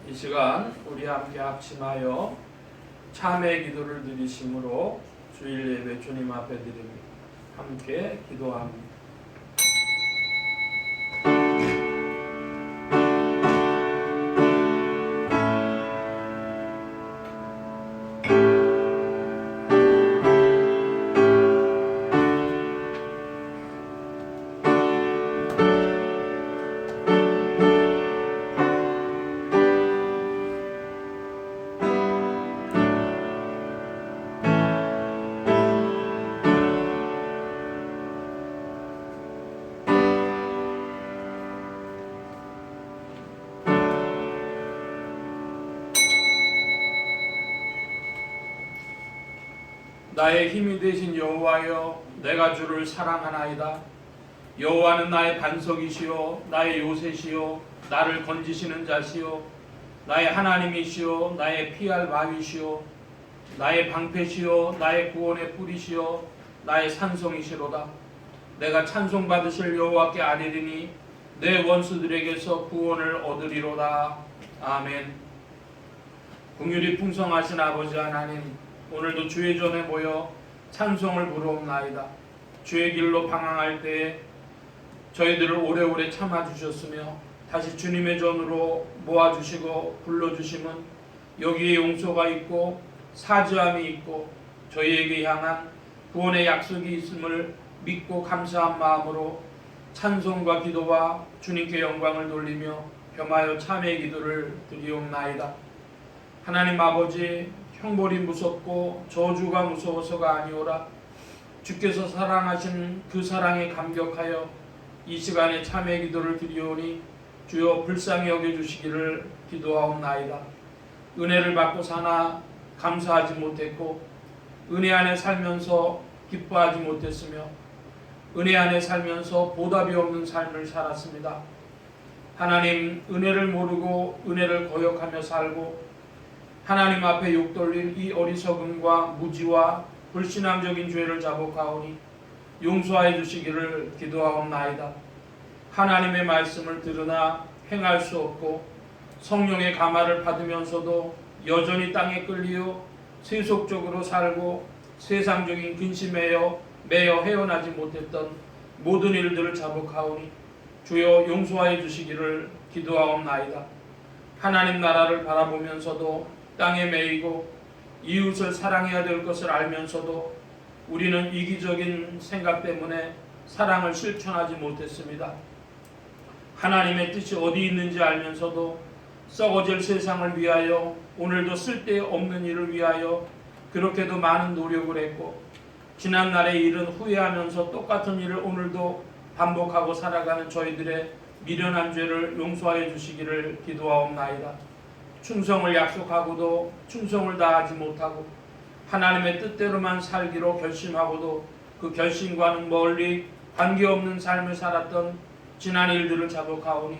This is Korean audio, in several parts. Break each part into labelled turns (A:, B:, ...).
A: 이 시간 우리 함께 합심하여 참회 기도를 드리심으로 주일 예배 주님 앞에 드립니다. 함께 기도합니다. 나의 힘이 되신 여호와여, 내가 주를 사랑하나이다. 여호와는 나의 반석이시요 나의 요새시요 나를 건지시는 자시요 나의 하나님이시요 나의 피할 바위시요 나의 방패시요 나의 구원의 뿌리시요 나의 산성이시로다. 내가 찬송받으실 여호와께 아뢰리니 내 원수들에게서 구원을 얻으리로다. 아멘. 긍휼이 풍성하신 아버지 하나님, 오늘도 주의 전에 모여 찬송을 부르옵나이다. 주의 길로 방황할 때에 저희들을 오래오래 참아주셨으며 다시 주님의 전으로 모아주시고 불러주심은 여기에 용서가 있고 사죄함이 있고 저희에게 향한 구원의 약속이 있음을 믿고 감사한 마음으로 찬송과 기도와 주님께 영광을 돌리며 겸하여 참회 기도를 드리옵나이다. 하나님 아버지, 형벌이 무섭고 저주가 무서워서가 아니오라. 주께서 사랑하신 그 사랑에 감격하여 이 시간에 참회 기도를 드리오니 주여 불쌍히 여겨주시기를 기도하옵나이다. 은혜를 받고 사나 감사하지 못했고 은혜 안에 살면서 기뻐하지 못했으며 은혜 안에 살면서 보답이 없는 삶을 살았습니다. 하나님, 은혜를 모르고 은혜를 거역하며 살고 하나님 앞에 욕돌린 이 어리석음과 무지와 불신앙적인 죄를 자복하오니 용서하여 주시기를 기도하옵나이다. 하나님의 말씀을 들으나 행할 수 없고 성령의 감화를 받으면서도 여전히 땅에 끌리어 세속적으로 살고 세상적인 근심에 매여 헤어나지 못했던 모든 일들을 자복하오니 주여 용서하여 주시기를 기도하옵나이다. 하나님 나라를 바라보면서도 땅에 매이고 이웃을 사랑해야 될 것을 알면서도 우리는 이기적인 생각 때문에 사랑을 실천하지 못했습니다. 하나님의 뜻이 어디 있는지 알면서도 썩어질 세상을 위하여 오늘도 쓸데없는 일을 위하여 그렇게도 많은 노력을 했고 지난날의 일은 후회하면서 똑같은 일을 오늘도 반복하고 살아가는 저희들의 미련한 죄를 용서하여 주시기를 기도하옵나이다. 충성을 약속하고도 충성을 다하지 못하고 하나님의 뜻대로만 살기로 결심하고도 그 결심과는 멀리 관계없는 삶을 살았던 지난 일들을 자복하오니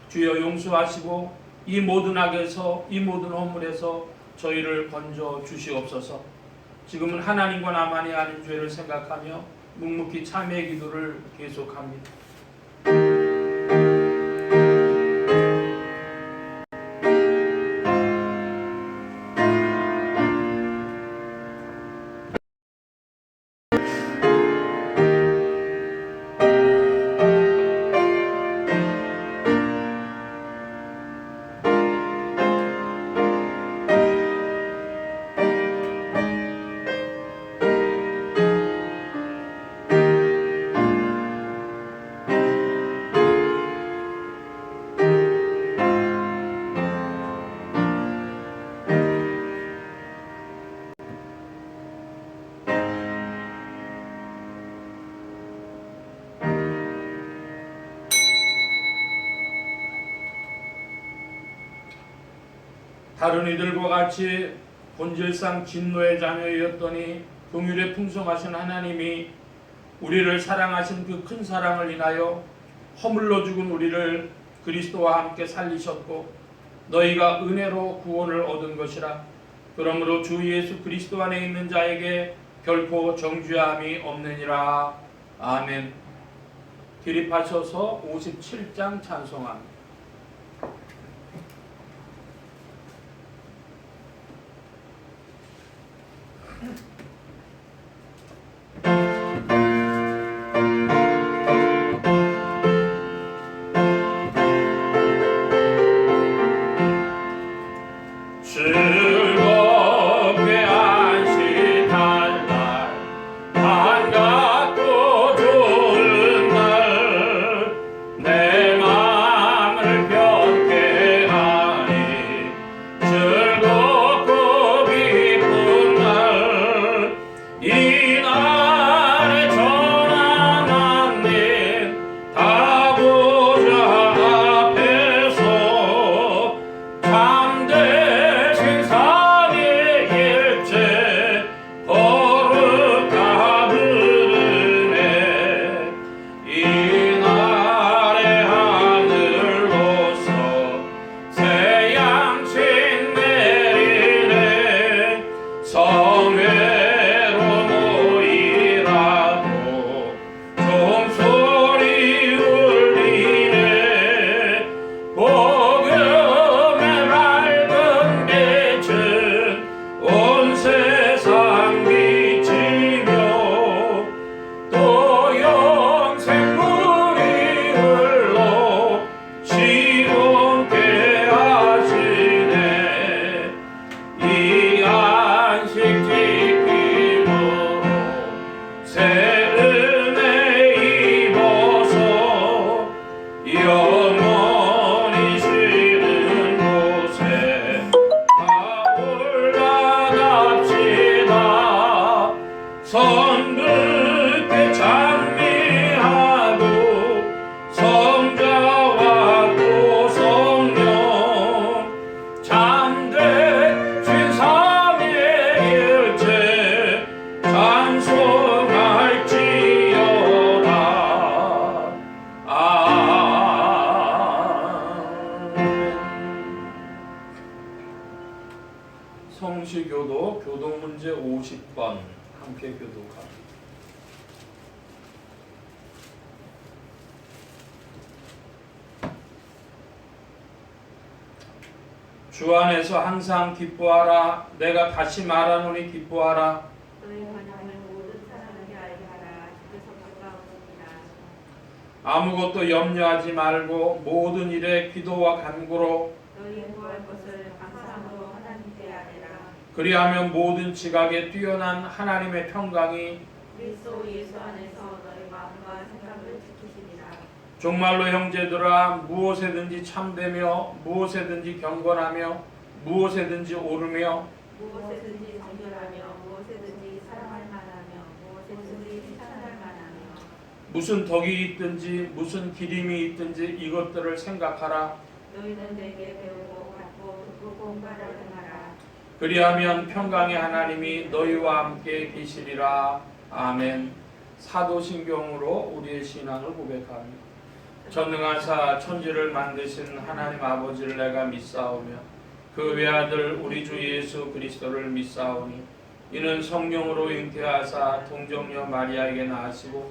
A: 주여 용서하시고 이 모든 악에서 이 모든 허물에서 저희를 건져 주시옵소서. 지금은 하나님과 나만이 아닌 죄를 생각하며 묵묵히 참회 기도를 계속합니다. 다른 이들과 같이 본질상 진노의 자녀였더니 긍휼에 풍성하신 하나님이 우리를 사랑하신 그 큰 사랑을 인하여 허물로 죽은 우리를 그리스도와 함께 살리셨고 너희가 은혜로 구원을 얻은 것이라. 그러므로 주 예수 그리스도 안에 있는 자에게 결코 정죄함이 없느니라. 아멘. 기립하셔서 57장 찬송합니다. 즐겁게 안식할 날 반갑고 좋은 날 내 맘을 편케 하니 즐겁고 기쁜 날 이날에 전한 만님 다 보좌 앞에서 참되신 상의 일체 거룩하 부르네 이날의 하늘로서 새 양식 내리네 성회로 모이라고 종소리 울리네 복음의 맑은 빛은 온 세상 비치며 또 영생물이 흘러 시온케 하시네 이 안식 지킴으로 새 은혜 입어서 영원히 쉬는 곳에 다 올라갑시다 선긋게 찬미하고 성자와 또 성령 참되신 삼위일체 찬송할지어다 아멘. 성시교도 교동문제 50번 함께 교독합니다. 주 안에서 항상 기뻐하라. 내가 다시 말하노니 기뻐하라.
B: 너의 관용을 모든 사람에게 알게 하라. 주의 성도가 오느니라.
A: 아무것도 염려하지 말고 모든 일에 기도와 간구로
B: 너희 구할 것을 감사함으로 하나님께 아뢰라.
A: 그리하면 모든 지각에 뛰어난 하나님의 평강이
B: 그리스도 예수 안에서 너희 마음과 생각을 지키시리라.
A: 정말로 형제들아 무엇에든지 참되며 무엇에든지 경건하며 무엇에든지 오르며
B: 무엇에든지 정결하며 무엇에든지 사랑할 만하며 무엇에든지 칭찬할 만하며
A: 무슨 덕이 있든지 무슨 기림이 있든지 이것들을 생각하라.
B: 너희는 내게 배우고 받고 듣고 공부하라 행하라.
A: 그리하면 평강의 하나님이 너희와 함께 계시리라. 아멘. 사도신경으로 우리의 신앙을 고백합니다. 전능하사 천지를 만드신 하나님 아버지를 내가 믿사오며 그 외아들 우리 주 예수 그리스도를 믿사오니 이는 성령으로 잉태하사 동정녀 마리아에게 낳으시고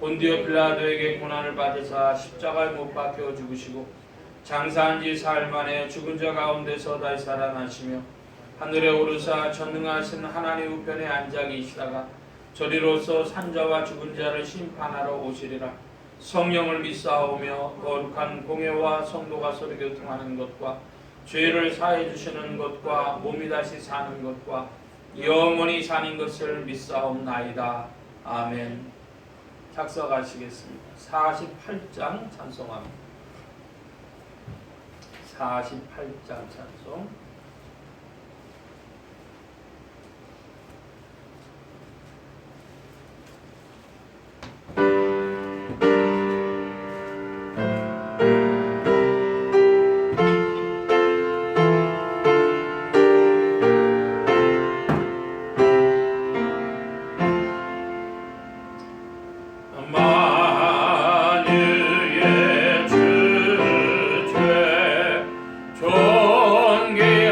A: 본디오 빌라도에게 고난을 받으사 십자가에 못 박혀 죽으시고 장사한 지 사흘 만에 죽은 자 가운데서 다시 살아나시며 하늘에 오르사 전능하신 하나님 우편에 앉아 계시다가 저리로서 산자와 죽은 자를 심판하러 오시리라. 성령을 믿사오며 거룩한 공예와 성도가 서로 교통하는 것과 죄를 사해 주시는 것과 몸이 다시 사는 것과 영원히 사는 것을 믿사옵나이다. 아멘. 작성하시겠습니다. 48장 찬송합니다. 48장 찬송. 만유의 주제 존귀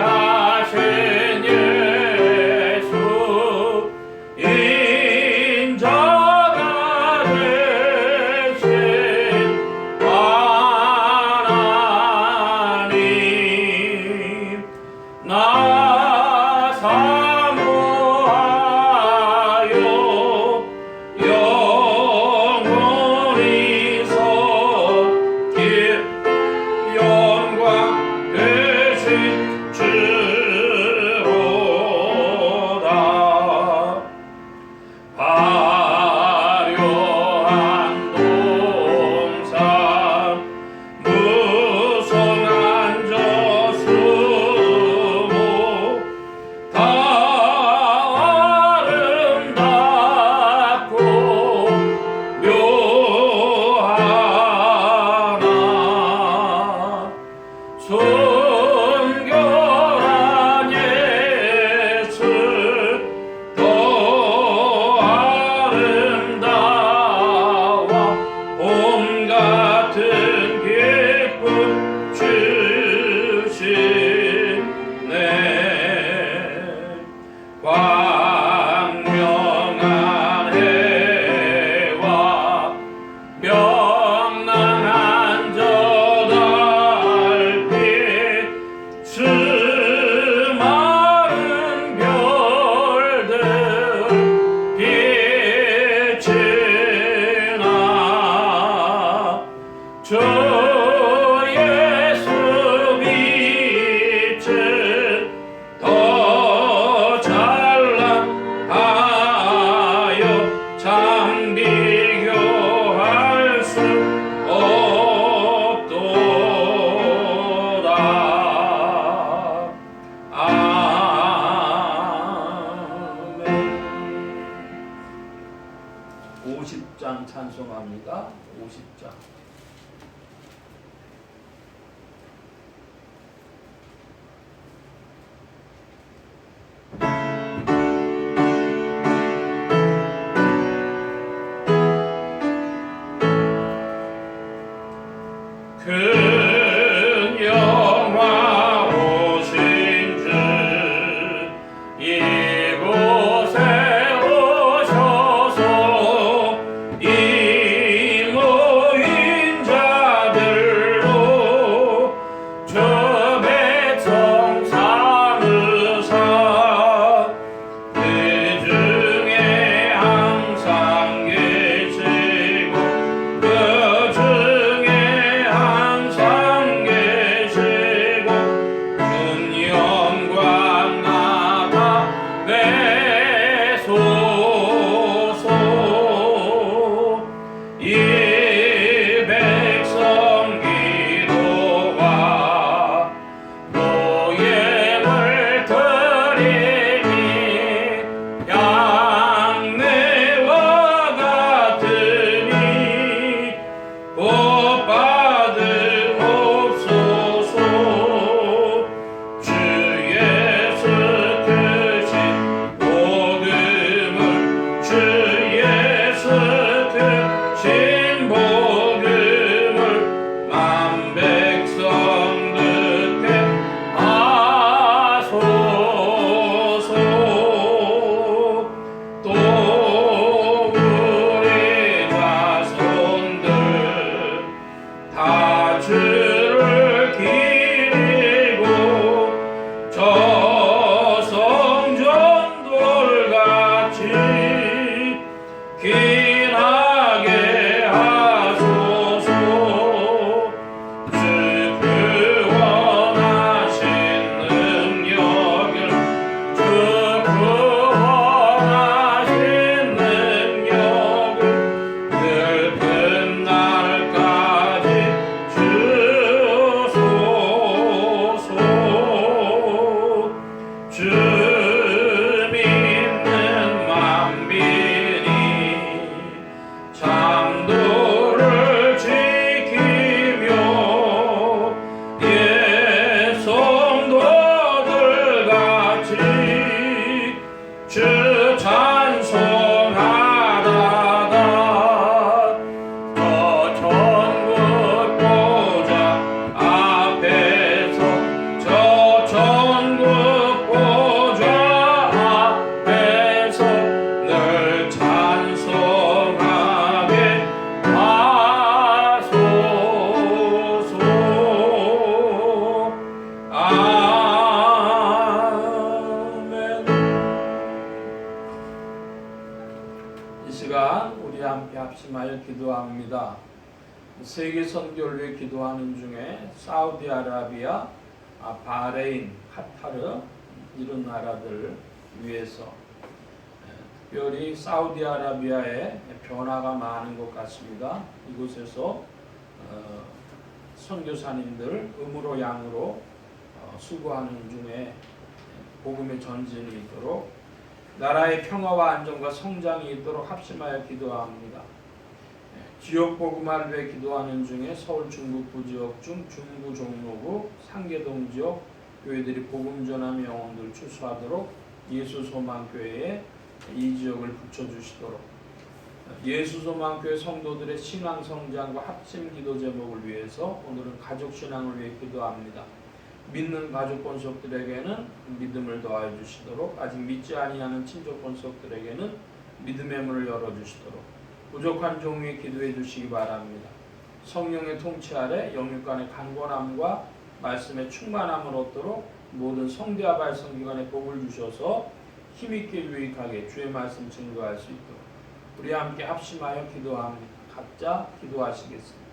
A: 순결한 예수 더 아름다워 봄 같은 기쁨 주시네. 광명한 해와 명랑한 저 달빛 수많은 별들 빛이 나 주 예수 빛은 더 찬란하여 참 비교할 수 없도다. 아멘. 50장 찬송합니다. 50장. 큰 영화 오신 주 이곳에 오셔서 이 모인 자들로 주 백성 삼으사 그 중에 항상 계시고 그 중에 항상 계시고 큰 영광 나타내소서. 이 백성 기도와 노예를 드리니 양내와 같으니 복 받으옵소서. 주 예수 크신 복음을 주 예수 크신 복음을 만 백성 듣게 하소서. 또 우리 자손들 다 주를 기리고 저 성전돌같이 기나게 하소서. 주 그 원하신 능력을 주 그 원하신 능력을 늘 끝날까지 주소서. 주 믿는 만민이 참도를 지키며 예 성도들 같이 주 찬송하다가 저 천국 보좌 앞에서 저 천국 보좌 앞에서 늘 찬송하게 하소서. 아멘. 이 시간 우리 함께 합심하여 기도합니다. 세계 선교를 위해 기도하는 중에 사우디아라비아, 바레인, 카타르 이런 나라들 위해서 특별히 사우디아라비아에 변화가 많은 것 같습니다. 이곳에서 선교사님들 음으로 양으로 수고하는 중에 복음의 전진이 있도록 나라의 평화와 안정과 성장이 있도록 합심하여 기도합니다. 지역 복음화를 위해 기도하는 중에 서울 중북부 지역 중 중구 종로구 상계동 지역 교회들이 복음 전함 영혼들 추수하도록 예수소망교회에 이 지역을 붙여주시도록 예수소망교회 성도들의 신앙 성장과 합심 기도 제목을 위해서 오늘은 가족 신앙을 위해 기도합니다. 믿는 가족 권속들에게는 믿음을 더하여 주시도록 아직 믿지 아니하는 친족 권속들에게는 믿음의 문을 열어주시도록 부족한 종 위에 기도해 주시기 바랍니다. 성령의 통치 아래 영육 간의 강건함과 말씀의 충만함을 얻도록 모든 성대와 발성기관에 복을 주셔서 힘있게 유익하게 주의 말씀 증거할 수 있도록 우리 함께 합심하여 기도합니다. 각자 기도하시겠습니다.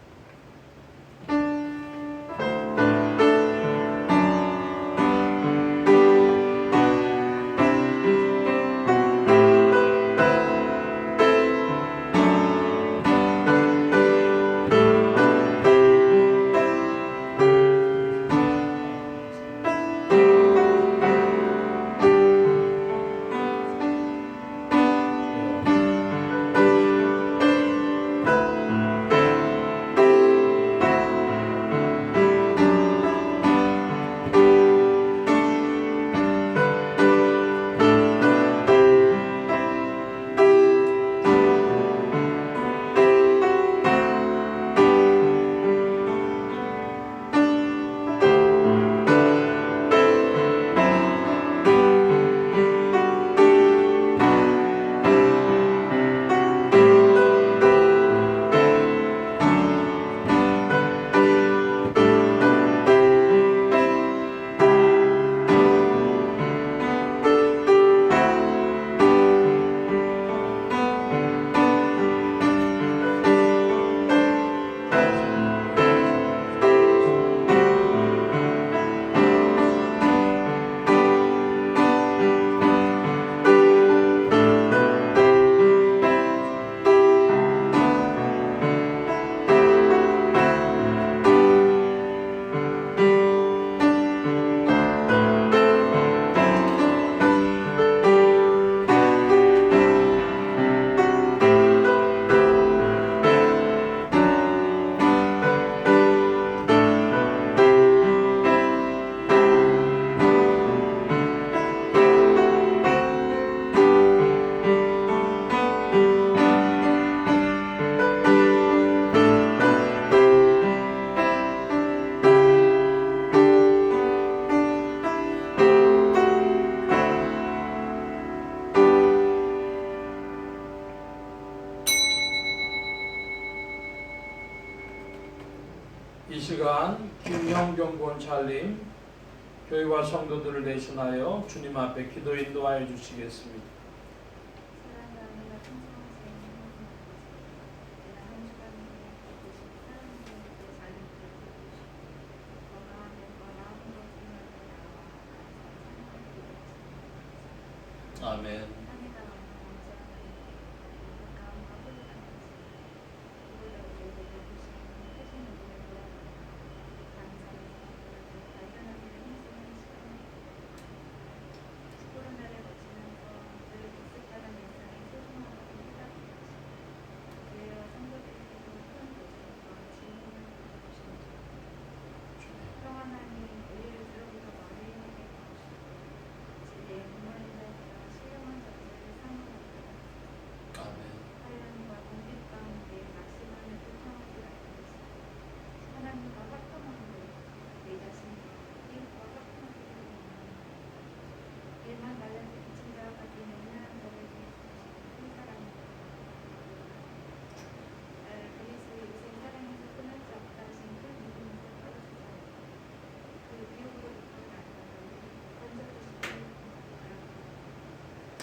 A: 이 시간 김영경 권찰님 교회와 성도들을 대신하여 주님 앞에 기도 인도하여 주시겠습니다. 아멘.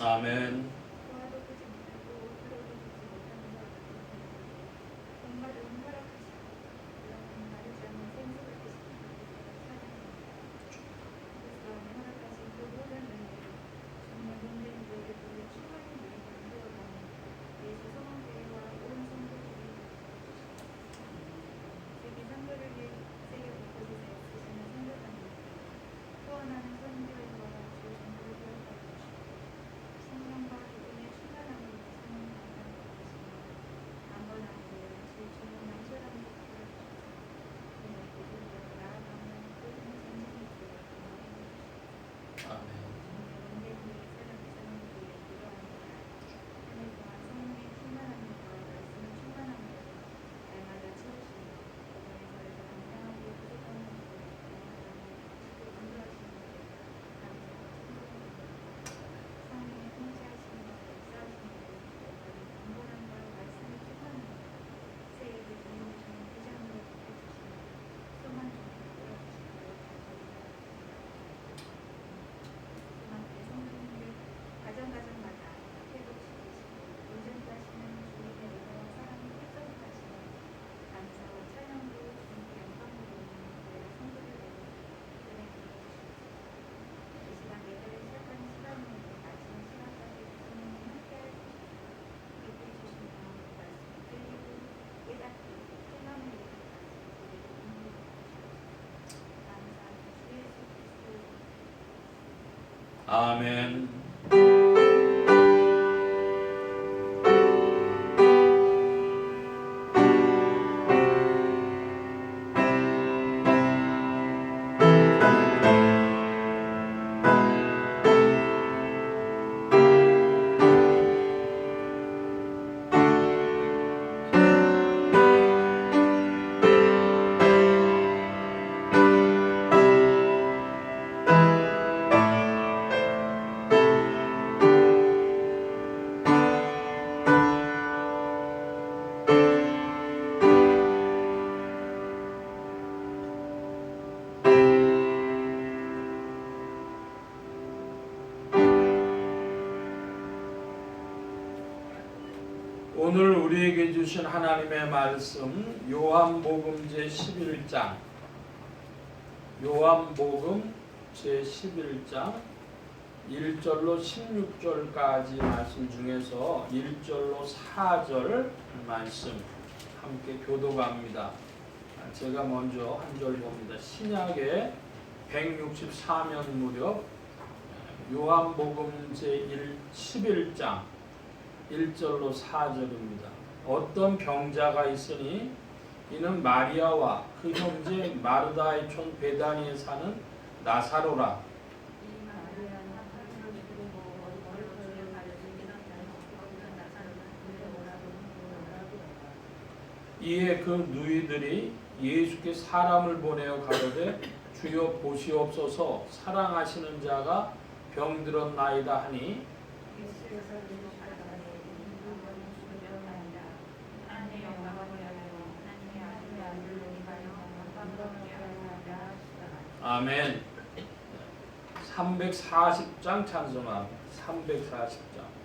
A: 아멘. 아멘. 오늘 우리에게 주신 하나님의 말씀 요한복음 제11장 요한복음 제11장 1절로 16절까지 말씀 중에서 1절로 4절 말씀 함께 교독합니다. 제가 먼저 한 절 봅니다. 신약의 164년 무렵 요한복음 제11장 1절로 4절입니다. 어떤 병자가 있으니 이는 마리아와 그 형제 마르다의 촌 베다니에 사는 나사로라. 이에 그 누이들이 예수께 사람을 보내어 가로되 주여 보시옵소서 사랑하시는 자가 병들었나이다 하니 아멘. 340장 찬송합니다. 340장.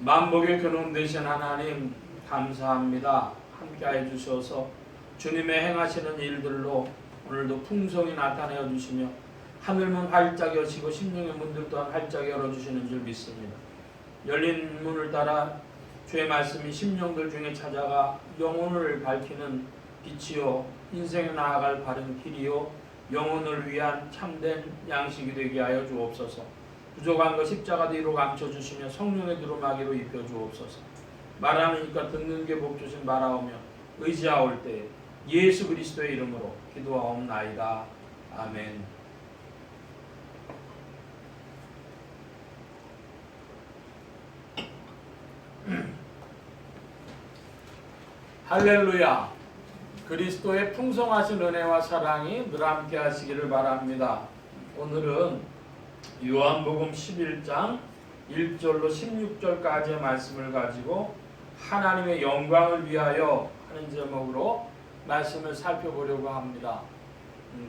A: 만복의 근원 되신 하나님 감사합니다. 함께하여 주셔서 주님의 행하시는 일들로 오늘도 풍성히 나타내어 주시며 하늘문 활짝 여시고 심령의 문들 또한 활짝 열어주시는 줄 믿습니다. 열린 문을 따라 주의 말씀이 심령들 중에 찾아가 영혼을 밝히는 빛이요 인생에 나아갈 바른 길이요 영혼을 위한 참된 양식이 되게 하여 주옵소서. 부족한 것 십자가 뒤로 감춰주시며 성령의 두루마기로 입혀 주옵소서. 말하니까 듣는 게 복 주신 바라오며 의지하올 때 예수 그리스도의 이름으로 기도하옵나이다. 아멘. 할렐루야. 그리스도의 풍성하신 은혜와 사랑이 늘 함께 하시기를 바랍니다. 오늘은 요한복음 11장 1절로 16절까지의 말씀을 가지고 하나님의 영광을 위하여 하는 제목으로 말씀을 살펴보려고 합니다.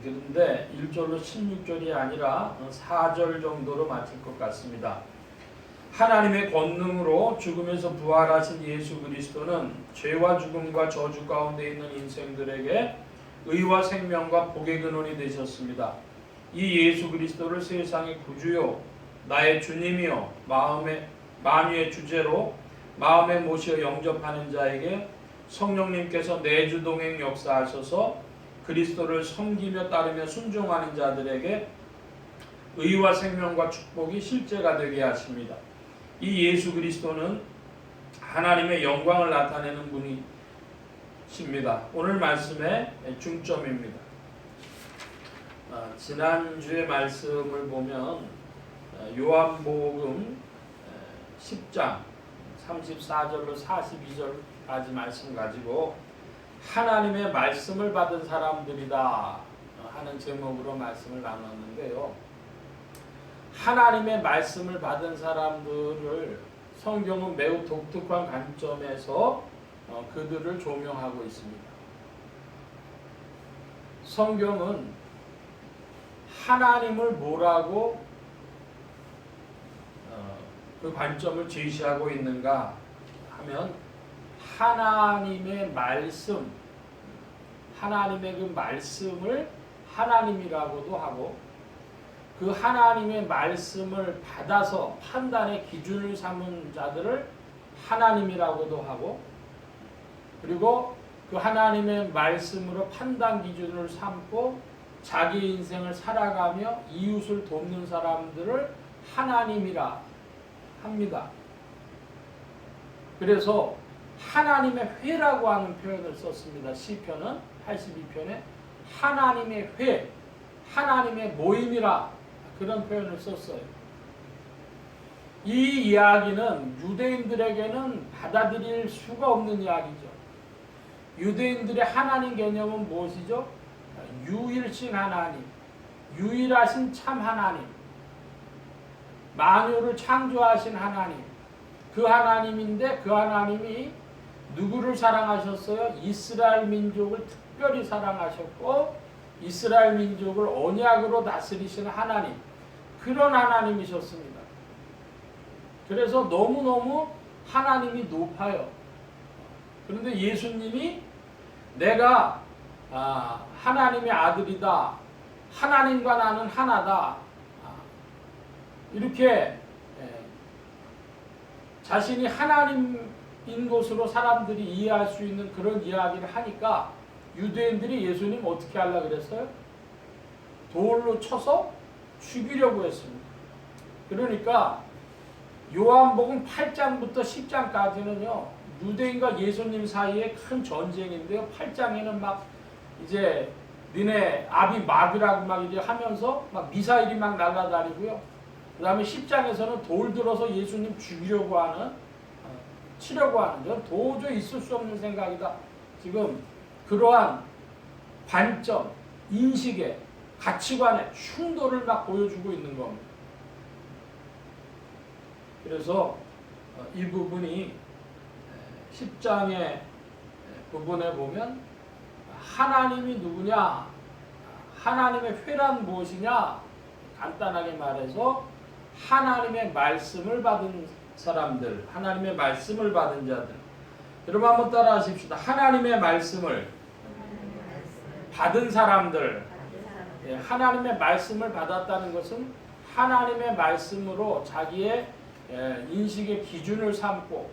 A: 그런데 1절로 16절이 아니라 4절 정도로 마칠 것 같습니다. 하나님의 권능으로 죽음에서 부활하신 예수 그리스도는 죄와 죽음과 저주 가운데 있는 인생들에게 의와 생명과 복의 근원이 되셨습니다. 이 예수 그리스도를 세상의 구주요 나의 주님이요 만유의 주제로 마음에 모시어 영접하는 자에게 성령님께서 내주동행 역사하셔서 그리스도를 섬기며 따르며 순종하는 자들에게 의와 생명과 축복이 실제가 되게 하십니다. 이 예수 그리스도는 하나님의 영광을 나타내는 분이십니다. 오늘 말씀의 중점입니다. 지난주의 말씀을 보면 요한복음 10장 34절로 42절까지 말씀 가지고 하나님의 말씀을 받은 사람들이다 하는 제목으로 말씀을 나눴는데요. 하나님의 말씀을 받은 사람들을 성경은 매우 독특한 관점에서 그들을 조명하고 있습니다. 성경은 하나님을 뭐라고 그 관점을 제시하고 있는가 하면 하나님의 말씀, 하나님의 그 말씀을 하나님이라고도 하고 그 하나님의 말씀을 받아서 판단의 기준을 삼은 자들을 하나님이라고도 하고 그리고 그 하나님의 말씀으로 판단 기준을 삼고 자기 인생을 살아가며 이웃을 돕는 사람들을 하나님이라 합니다. 그래서 하나님의 회라고 하는 표현을 썼습니다. 시편은 82편에 하나님의 회, 하나님의 모임이라 그런 표현을 썼어요. 이 이야기는 유대인들에게는 받아들일 수가 없는 이야기죠. 유대인들의 하나님 개념은 무엇이죠? 유일신 하나님, 유일하신 참 하나님, 만유를 창조하신 하나님, 그 하나님인데 그 하나님이 누구를 사랑하셨어요? 이스라엘 민족을 특별히 사랑하셨고 이스라엘 민족을 언약으로 다스리시는 하나님, 그런 하나님이셨습니다. 그래서 너무너무 하나님이 높아요. 그런데 예수님이 내가 하나님의 아들이다, 하나님과 나는 하나다, 이렇게 자신이 하나님인 것으로 사람들이 이해할 수 있는 그런 이야기를 하니까 유대인들이 예수님 어떻게 하려고 그랬어요? 돌로 쳐서 죽이려고 했습니다. 그러니까 요한복음 8장부터 10장까지는요 유대인과 예수님 사이에 큰 전쟁인데요. 8장에는 막 이제 니네 아비 막이라고 막 이제 하면서 막 미사일이 막 날아다니고요. 그 다음에 10장에서는 돌 들어서 예수님 죽이려고 하는, 치려고 하는, 건 도저히 있을 수 없는 생각이다. 지금 그러한 관점, 인식의 가치관의 충돌을 막 보여주고 있는 겁니다. 그래서 이 부분이 10장의 부분에 보면 하나님이 누구냐, 하나님의 회란 무엇이냐, 간단하게 말해서 하나님의 말씀을 받은 사람들, 하나님의 말씀을 받은 자들, 여러분 한번 따라 하십시다. 하나님의 말씀을 받은 사람들. 예, 하나님의 말씀을 받았다는 것은 하나님의 말씀으로 자기의 인식의 기준을 삼고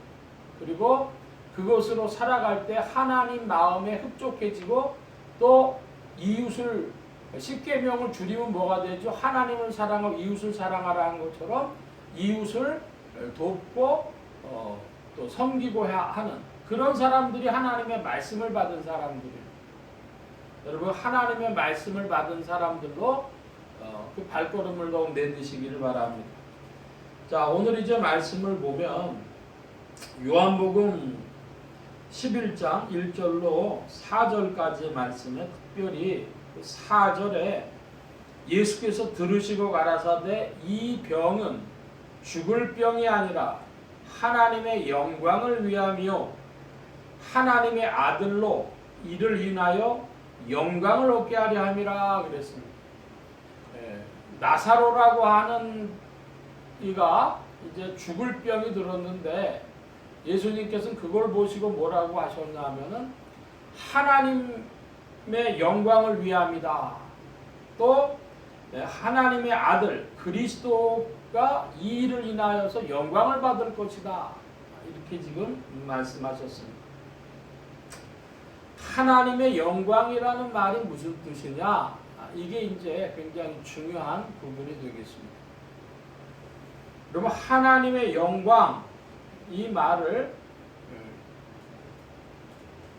A: 그리고 그것으로 살아갈 때 하나님 마음에 흡족해지고 또 이웃을 십계명을 줄이면 뭐가 되죠? 하나님을 사랑하고 이웃을 사랑하라는 것처럼 이웃을 돕고 또 섬기고 하는 그런 사람들이 하나님의 말씀을 받은 사람들이에요. 여러분 하나님의 말씀을 받은 사람들로 그 발걸음을 더욱 내드시기를 바랍니다. 자, 오늘 이제 말씀을 보면 요한복음 11장 1절로 4절까지의 말씀에 특별히 4절에 예수께서 들으시고 가라사대 이 병은 죽을 병이 아니라 하나님의 영광을 위함이요 하나님의 아들로 이를 인하여 영광을 얻게 하려 함이라 그랬습니다. 나사로라고 하는 이가 이제 죽을 병이 들었는데 예수님께서는 그걸 보시고 뭐라고 하셨냐 하면은 하나님의 영광을 위함이다. 또 하나님의 아들 그리스도가 이 일을 인하여서 영광을 받을 것이다. 이렇게 지금 말씀하셨습니다. 하나님의 영광이라는 말이 무슨 뜻이냐? 이게 이제 굉장히 중요한 부분이 되겠습니다. 여러분 하나님의 영광 이 말을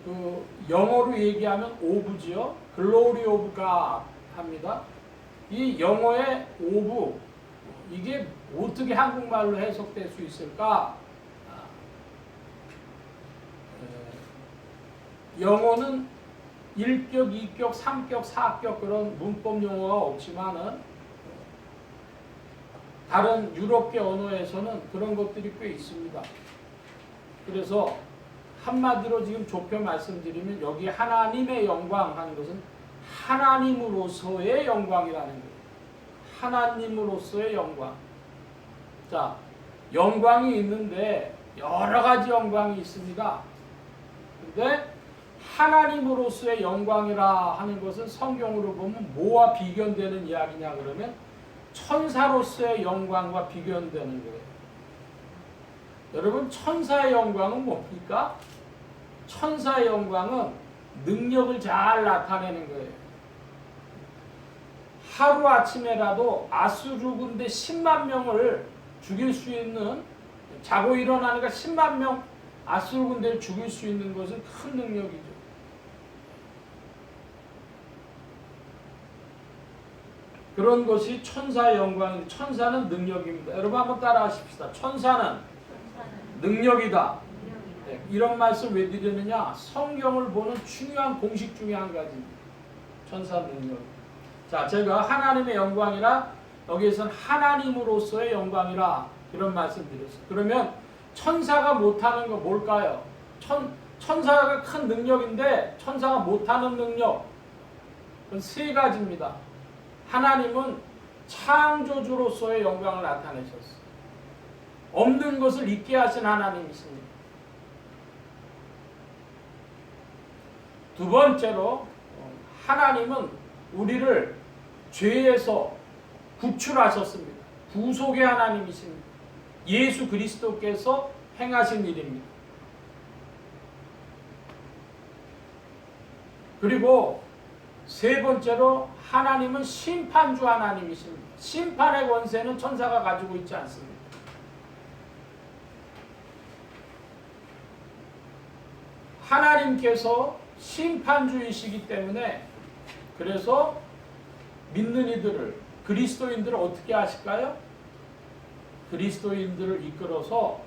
A: 그 영어로 얘기하면 오브지요. 글로리 오브 갓 합니다. 이 영어의 오브 이게 어떻게 한국말로 해석될 수 있을까? 영어는 1격, 2격, 3격, 4격 그런 문법 용어가 없지만은 다른 유럽계 언어에서는 그런 것들이 꽤 있습니다. 그래서 한마디로 지금 좁혀 말씀드리면 여기 하나님의 영광 하는 것은 하나님으로서의 영광이라는 거예요. 하나님으로서의 영광. 자, 영광이 있는데 여러 가지 영광이 있습니다. 근데 하나님으로서의 영광이라 하는 것은 성경으로 보면 뭐와 비견되는 이야기냐 그러면 천사로서의 영광과 비견되는 거예요. 여러분 천사의 영광은 뭡니까? 천사의 영광은 능력을 잘 나타내는 거예요. 하루아침에라도 아수르 군대 10만 명을 죽일 수 있는 자고 일어나니까 10만 명 아수르 군대를 죽일 수 있는 것은 큰 능력이죠. 그런 것이 천사의 영광입니다. 천사는 능력입니다. 여러분 한번 따라 하십시다. 천사는 능력이다. 네, 이런 말씀 왜 드리느냐? 성경을 보는 중요한 공식 중에 한 가지입니다. 천사 능력. 자, 제가 하나님의 영광이라 여기에서는 하나님으로서의 영광이라 이런 말씀 드렸어요. 그러면 천사가 못하는 거 뭘까요? 천사가 큰 능력인데 천사가 못하는 능력 그건 세 가지입니다. 하나님은 창조주로서의 영광을 나타내셨어요. 없는 것을 있게 하신 하나님이십니다. 두 번째로 하나님은 우리를 죄에서 구출하셨습니다. 구속의 하나님이십니다. 예수 그리스도께서 행하신 일입니다. 그리고 세 번째로 하나님은 심판주 하나님이십니다. 심판의 권세는 천사가 가지고 있지 않습니다. 하나님께서 심판주이시기 때문에 그래서 믿는 이들을 그리스도인들을 어떻게 하실까요? 그리스도인들을 이끌어서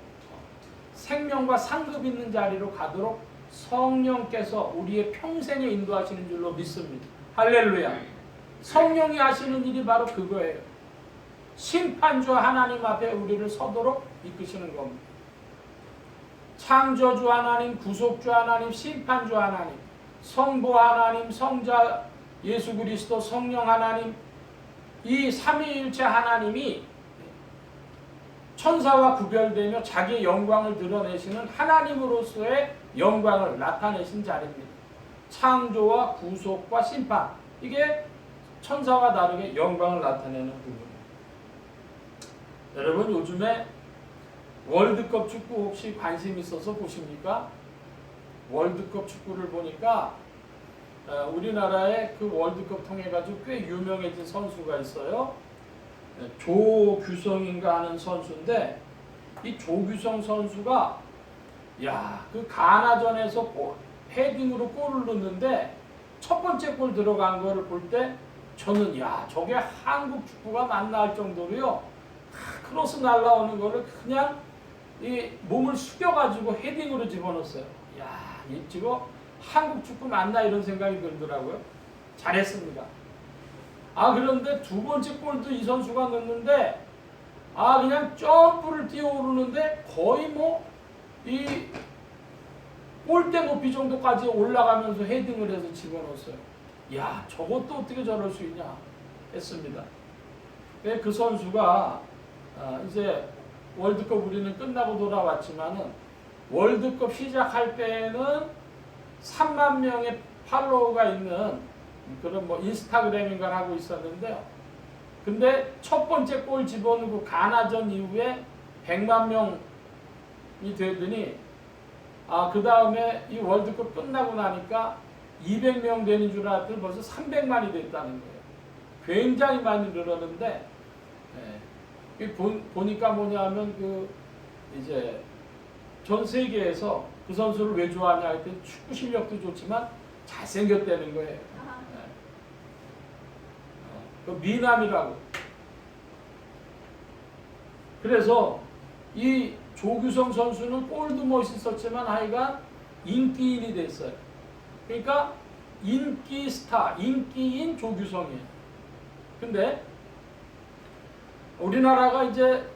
A: 생명과 상급 있는 자리로 가도록 성령께서 우리의 평생에 인도하시는 줄로 믿습니다. 할렐루야. 성령이 하시는 일이 바로 그거예요. 심판주 하나님 앞에 우리를 서도록 이끄시는 겁니다. 창조주 하나님, 구속주 하나님, 심판주 하나님, 성부 하나님, 성자 예수 그리스도, 성령 하나님, 이 삼위일체 하나님이 천사와 구별되며 자기의 영광을 드러내시는 하나님으로서의 영광을 나타내신 자리입니다. 창조와 구속과 심판, 이게 천사와 다르게 영광을 나타내는 부분입니다. 여러분, 요즘에 월드컵 축구 혹시 관심 있어서 보십니까? 월드컵 축구를 보니까 우리나라에 그 월드컵 통해 가지고 꽤 유명해진 선수가 있어요. 조규성인가 하는 선수인데, 이 조규성 선수가 그 가나전에서 헤딩으로 골을 넣는데 첫 번째 골 들어간 거를 볼 때 저는 저게 한국 축구가 맞나 할 정도로요, 크로스 날라오는 거를 그냥 이 몸을 숙여가지고 헤딩으로 집어넣었어요. 이거 한국 축구 맞나 이런 생각이 들더라고요. 잘했습니다. 그런데 두 번째 골도 이 선수가 넣는데 그냥 점프를 뛰어오르는데 거의 이 골대 높이 정도까지 올라가면서 헤딩을 해서 집어넣었어요. 저것도 어떻게 저럴 수 있냐 했습니다. 그 선수가 이제 월드컵 우리는 끝나고 돌아왔지만은 월드컵 시작할 때는 3만 명의 팔로워가 있는 그런 인스타그램인가 하고 있었는데요. 근데 첫 번째 골 집어넣고 가나전 이후에 100만 명이 되더니 그 다음에 이 월드컵 끝나고 나니까 200명 되는 줄 알았더니 벌써 300만이 됐다는 거예요. 굉장히 많이 늘었는데, 보니까 뭐냐면 이제 전 세계에서 그 선수를 왜 좋아하냐 했더니 축구 실력도 좋지만 잘생겼다는 거예요. 미남이라고. 그래서 이 조규성 선수는 골도 멋있었지만 하여간 인기인이 됐어요. 그러니까 인기 스타, 인기인 조규성이에요. 근데 우리나라가 이제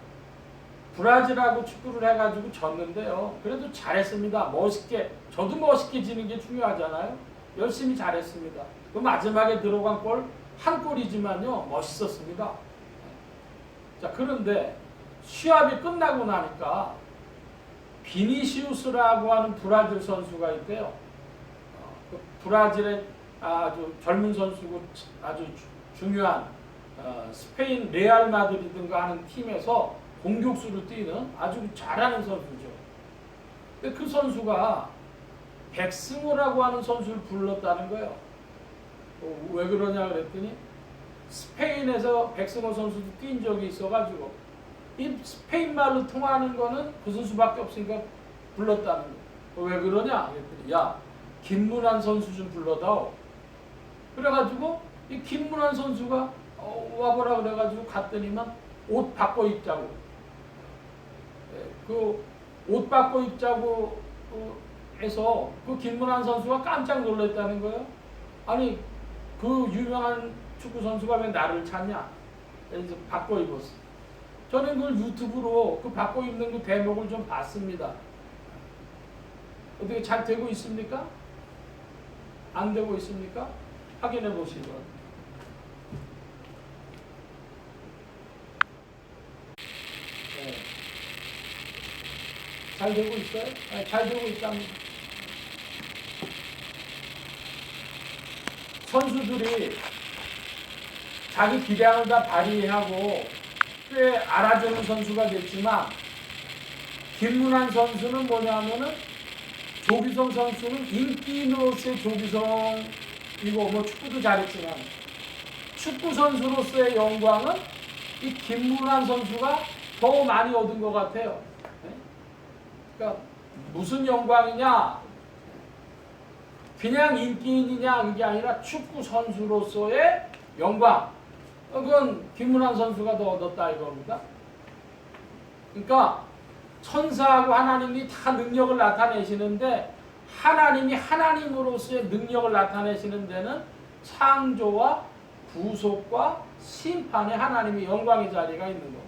A: 브라질하고 축구를 해가지고 졌는데요. 그래도 잘했습니다. 멋있게. 저도 멋있게 지는 게 중요하잖아요. 열심히 잘했습니다. 그 마지막에 들어간 골 한 골이지만요, 멋있었습니다. 자, 그런데 시합이 끝나고 나니까 비니시우스라고 하는 브라질 선수가 있대요. 그 브라질의 아주 젊은 선수고 아주 중요한 스페인 레알 마드리드인가 하는 팀에서 공격수로 뛰는 아주 잘하는 선수죠. 근데 그 선수가 백승호라고 하는 선수를 불렀다는 거예요. 왜 그러냐 그랬더니 스페인에서 백승호 선수도 뛴 적이 있어가지고 이 스페인 말로 통하는 거는 그 선수밖에 없으니까 불렀다는 거예요. 왜 그러냐 그랬더니 김문환 선수 좀 불러다오. 그래가지고 이 김문환 선수가 와보라 그래가지고 갔더니만 옷 바꿔 입자고. 그 옷 바꿔 입자고 해서 그 김문환 선수가 깜짝 놀랐다는 거예요. 아니 그 유명한 축구 선수가 왜 나를 찾냐? 그래서 바꿔 입었어. 저는 그걸 유튜브로 그 바꿔 입는 그 대목을 좀 봤습니다. 어떻게 잘 되고 있습니까? 안 되고 있습니까? 확인해 보시기 바랍니다. 잘 되고 있어요? 잘 되고 있답니다. 선수들이 자기 기량을 다 발휘하고 꽤 알아주는 선수가 됐지만 김문환 선수는 뭐냐면은 조규성 선수는 인기인으로서의 조규성이고 축구도 잘했지만 축구 선수로서의 영광은 이 김문환 선수가 더 많이 얻은 것 같아요. 그러니까 무슨 영광이냐? 그냥 인기인이냐 그게 아니라 축구 선수로서의 영광. 그건 김문환 선수가 더 얻었다 이겁니다. 그러니까 천사하고 하나님이 다 능력을 나타내시는데 하나님이 하나님으로서의 능력을 나타내시는 데는 창조와 구속과 심판의 하나님의 영광의 자리가 있는 겁니다.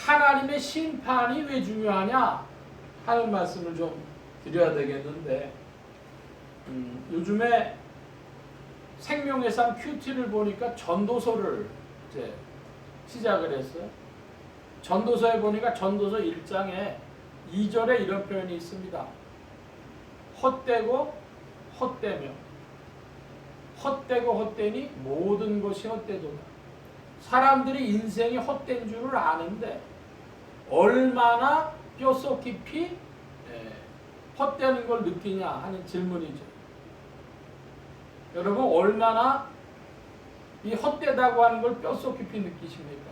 A: 하나님의 심판이 왜 중요하냐 하는 말씀을 좀 드려야 되겠는데 요즘에 생명의 삶 큐티를 보니까 전도서를 이제 시작을 했어요.
C: 전도서에 보니까 전도서 1장에 2절에 이런 표현이 있습니다. 헛되고 헛되며 헛되고 헛되니 모든 것이 헛되도다. 사람들이 인생이 헛된 줄을 아는데 얼마나 뼛속 깊이 헛되는 걸 느끼냐 하는 질문이죠. 여러분 얼마나 이 헛되다고 하는 걸 뼛속 깊이 느끼십니까?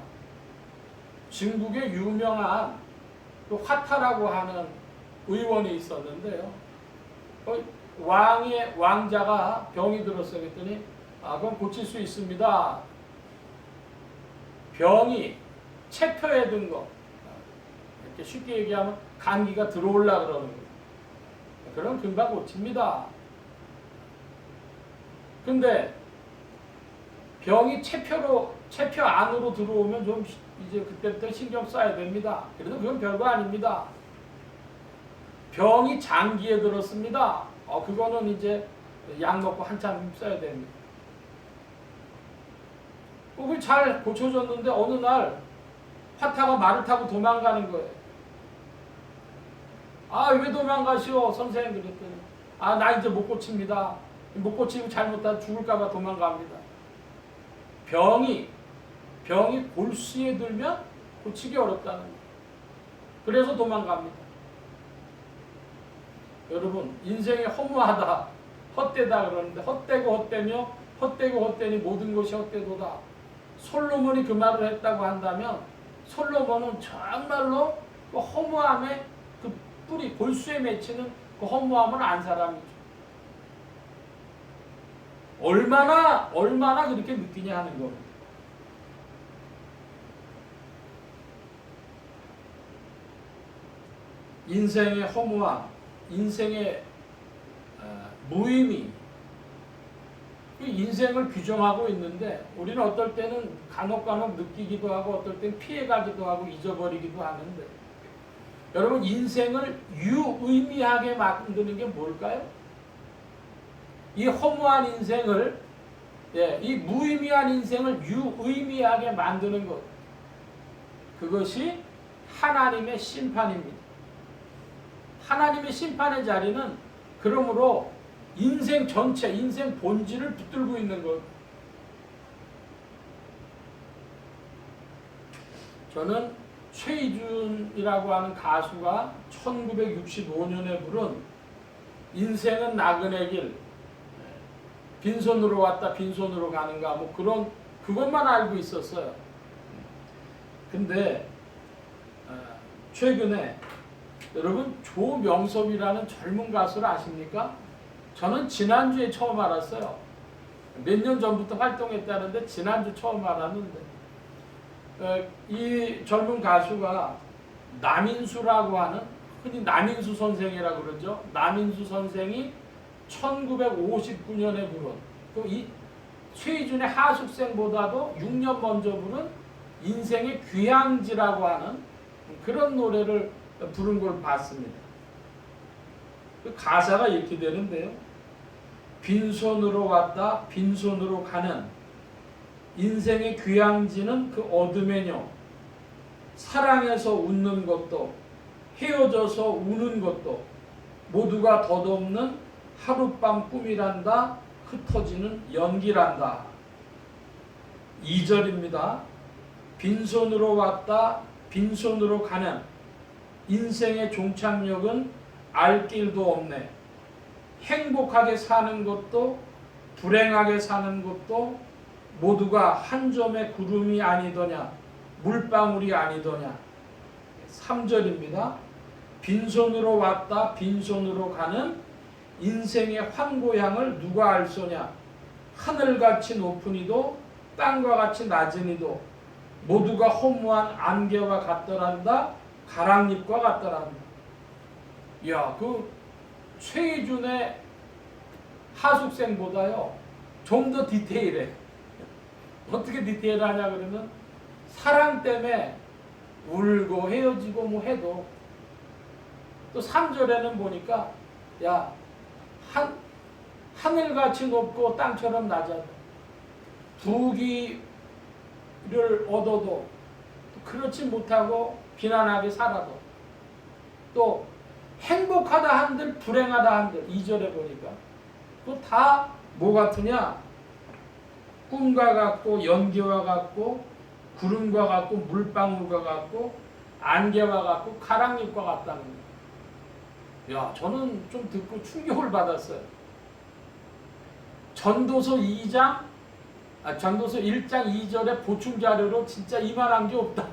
C: 중국의 유명한 또 화타라고 하는 의원이 있었는데요. 왕자가 병이 들었어요. 그랬더니 그럼 고칠 수 있습니다. 병이 체표에 든 거, 이렇게 쉽게 얘기하면 감기가 들어올라 그러는 거예요. 그럼 금방 고칩니다. 근데 병이 체표 안으로 들어오면 좀 이제 그때부터 신경 써야 됩니다. 그래도 그건 별거 아닙니다. 병이 장기에 들었습니다. 그거는 이제 약 먹고 한참 써야 됩니다. 그걸 잘 고쳐줬는데 어느 날 화타가 말을 타고 도망가는 거예요. 왜 도망가시오 선생님 그랬더니 나 이제 못 고칩니다. 못 고치고 잘못하다 죽을까봐 도망갑니다. 병이 골수에 들면 고치기 어렵다는 거예요. 그래서 도망갑니다. 여러분 인생이 허무하다 헛되다 그러는데 헛되고 헛되며 헛되고 헛되니 모든 것이 헛되도다. 솔로몬이 그 말을 했다고 한다면 솔로몬은 정말로 그 허무함의 그 뿌리 골수에 맺히는 그 허무함을 안 사람이죠. 얼마나 그렇게 느끼냐 하는 겁니다. 인생의 허무함, 인생의 무의미, 인생을 규정하고 있는데 우리는 어떨 때는 간혹 느끼기도 하고 어떨 때는 피해가기도 하고 잊어버리기도 하는데 여러분 인생을 유의미하게 만드는 게 뭘까요? 이 허무한 인생을 이 무의미한 인생을 유의미하게 만드는 것, 그것이 하나님의 심판입니다. 하나님의 심판의 자리는 그러므로 인생 전체, 인생 본질을 붙들고 있는 것. 저는 최희준이라고 하는 가수가 1965년에 부른 인생은 나그네 길, 빈손으로 왔다 빈손으로 가는가 뭐 그런 그것만 알고 있었어요. 근데 최근에 여러분 조명섭이라는 젊은 가수를 아십니까? 저는 지난주에 처음 알았어요. 몇 년 전부터 활동했다는데 지난주 처음 알았는데 이 젊은 가수가 남인수라고 하는 흔히 남인수 선생이라고 그러죠. 남인수 선생이 1959년에 부른 이 최희준의 하숙생보다도 6년 먼저 부른 인생의 귀향지라고 하는 그런 노래를 부른 걸 봤습니다. 그 가사가 이렇게 되는데요. 빈손으로 왔다 빈손으로 가는 인생의 귀향지는 그 어둠에뇨. 사랑해서 웃는 것도 헤어져서 우는 것도 모두가 덧없는 하룻밤 꿈이란다. 흩어지는 연기란다. 2절입니다. 빈손으로 왔다 빈손으로 가는 인생의 종착역은 알 길도 없네. 행복하게 사는 것도 불행하게 사는 것도 모두가 한 점의 구름이 아니더냐 물방울이 아니더냐. 3절입니다. 빈손으로 왔다 빈손으로 가는 인생의 환고향을 누가 알소냐. 하늘같이 높은 이도 땅과 같이 낮은 이도 모두가 허무한 안개와 같더란다. 가랑잎과 같더란다. 이야, 그 최희준의 하숙생보다요 좀 더 디테일해. 어떻게 디테일하냐 그러면 사랑 때문에 울고 헤어지고 뭐 해도 또 3절에는 보니까 야 하늘같이 높고 땅처럼 낮아도 부귀를 얻어도 그렇지 못하고 비난하게 살아도 또 행복하다 한들 불행하다 한들 2절에 보니까 또 다 뭐 같으냐? 꿈과 같고 연기와 같고 구름과 같고 물방울과 같고 안개와 같고 가랑잎과 같다는 거예요. 야, 저는 좀 듣고 충격을 받았어요. 전도서 1장 2절에 보충 자료로 진짜 이만한 게 없다.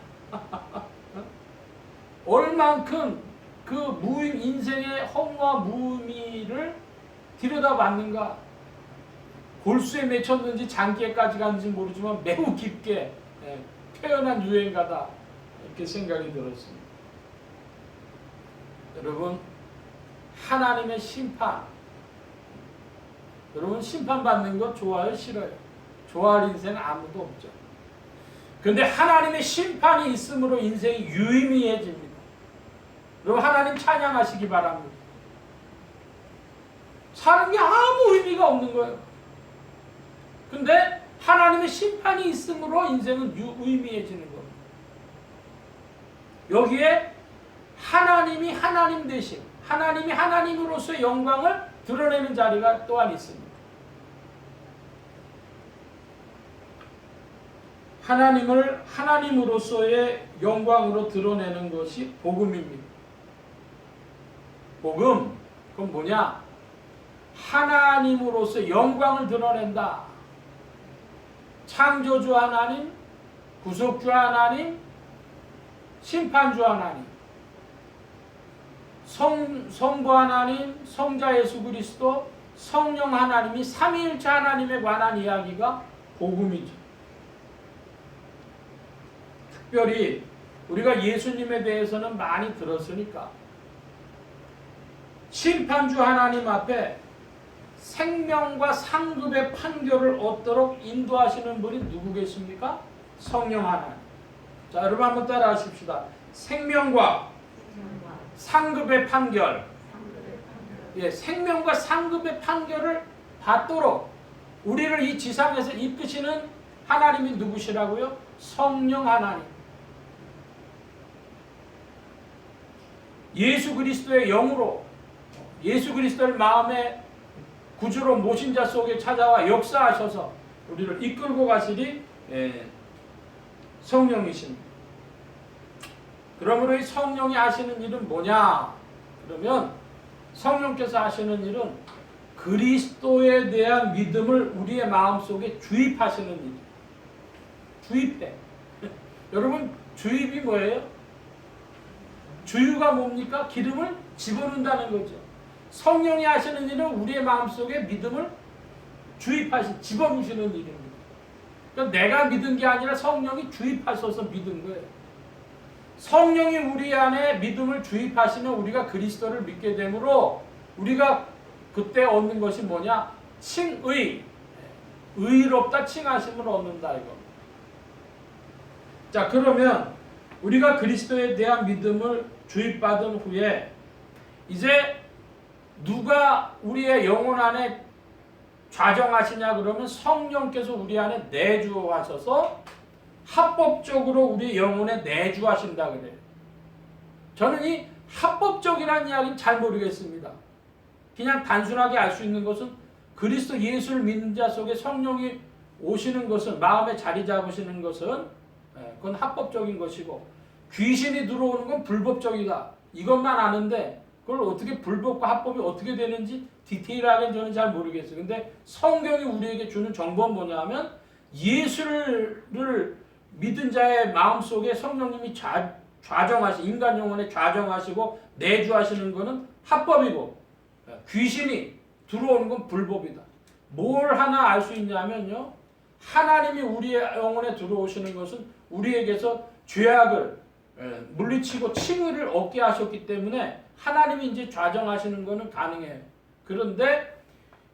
C: 얼만큼 그 무의 인생의 허무와 무의미를 들여다봤는가. 골수에 맺혔는지 장기에까지 갔는지 모르지만 매우 깊게 표현한 유행가다 이렇게 생각이 들었습니다. 여러분, 하나님의 심판, 여러분 심판받는 거 좋아요, 싫어요? 좋아할 인생 아무도 없죠. 그런데 하나님의 심판이 있으므로 인생이 유의미해집니다. 여러분, 하나님 찬양하시기 바랍니다. 사는 게 아무 의미가 없는 거예요. 근데 하나님의 심판이 있으므로 인생은 유의미해지는 겁니다. 여기에 하나님이 하나님 되심, 하나님이 하나님으로서의 영광을 드러내는 자리가 또한 있습니다. 하나님을 하나님으로서의 영광으로 드러내는 것이 복음입니다. 복음, 그건 뭐냐? 하나님으로서 영광을 드러낸다. 창조주 하나님, 구속주 하나님, 심판주 하나님, 성부 하나님, 성자 예수 그리스도, 성령 하나님이 삼위일체 하나님에 관한 이야기가 복음이죠. 특별히 우리가 예수님에 대해서는 많이 들었으니까 심판주 하나님 앞에 생명과 상급의 판결을 얻도록 인도하시는 분이 누구 계십니까? 성령 하나님. 자, 여러분 한번 따라 하십시다. 생명과 상급의 판결. 예, 생명과 상급의 판결을 받도록 우리를 이 지상에서 이끄시는 하나님이 누구시라고요? 성령 하나님. 예수 그리스도의 영으로 예수 그리스도를 마음에 구주로 모신 자 속에 찾아와 역사하셔서 우리를 이끌고 가시리 성령이십니다. 그러므로 이 성령이 하시는 일은 뭐냐? 그러면 성령께서 하시는 일은 그리스도에 대한 믿음을 우리의 마음속에 주입하시는 일. 주입해. 여러분, 주입이 뭐예요? 주유가 뭡니까? 기름을 집어넣는다는 거죠. 성령이 하시는 일은 우리의 마음속에 믿음을 집어넣으시는 일입니다. 그러니까 내가 믿은 게 아니라 성령이 주입하셔서 믿은 거예요. 성령이 우리 안에 믿음을 주입하시면 우리가 그리스도를 믿게 되므로 우리가 그때 얻는 것이 뭐냐? 칭의. 의롭다 칭하심을 얻는다 이거. 자, 그러면 우리가 그리스도에 대한 믿음을 주입받은 후에 이제 누가 우리의 영혼 안에 좌정하시냐 그러면 성령께서 우리 안에 내주하셔서 합법적으로 우리 영혼에 내주하신다 그래요. 저는 이 합법적이라는 이야기는 잘 모르겠습니다. 그냥 단순하게 알 수 있는 것은 그리스도 예수를 믿는 자 속에 성령이 오시는 것은 마음에 자리 잡으시는 것은 그건 합법적인 것이고 귀신이 들어오는 건 불법적이다. 이것만 아는데 그걸 어떻게 불법과 합법이 어떻게 되는지 디테일하게 저는 잘 모르겠어요. 근데 성경이 우리에게 주는 정보는 뭐냐면 예수를 믿은 자의 마음속에 성령님이 인간 영혼에 좌정하시고 내주하시는 것은 합법이고 귀신이 들어오는 건 불법이다. 뭘 하나 알 수 있냐면요. 하나님이 우리의 영혼에 들어오시는 것은 우리에게서 죄악을 물리치고 칭의를 얻게 하셨기 때문에 하나님이 이제 좌정하시는 것은 가능해요. 그런데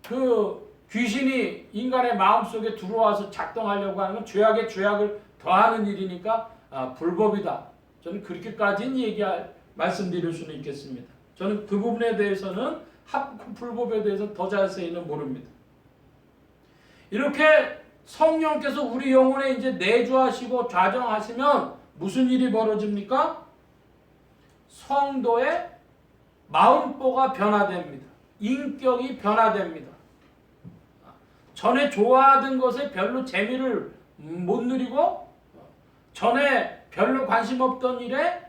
C: 그 귀신이 인간의 마음속에 들어와서 작동하려고 하는 건 죄악에 죄악을 더하는 일이니까 불법이다. 저는 그렇게까지는 말씀드릴 수는 있겠습니다. 저는 그 부분에 대해서는 불법에 대해서 더 자세히는 모릅니다. 이렇게 성령께서 우리 영혼에 이제 내주하시고 좌정하시면 무슨 일이 벌어집니까? 성도의 마음보가 변화됩니다. 인격이 변화됩니다. 전에 좋아하던 것에 별로 재미를 못 누리고 전에 별로 관심 없던 일에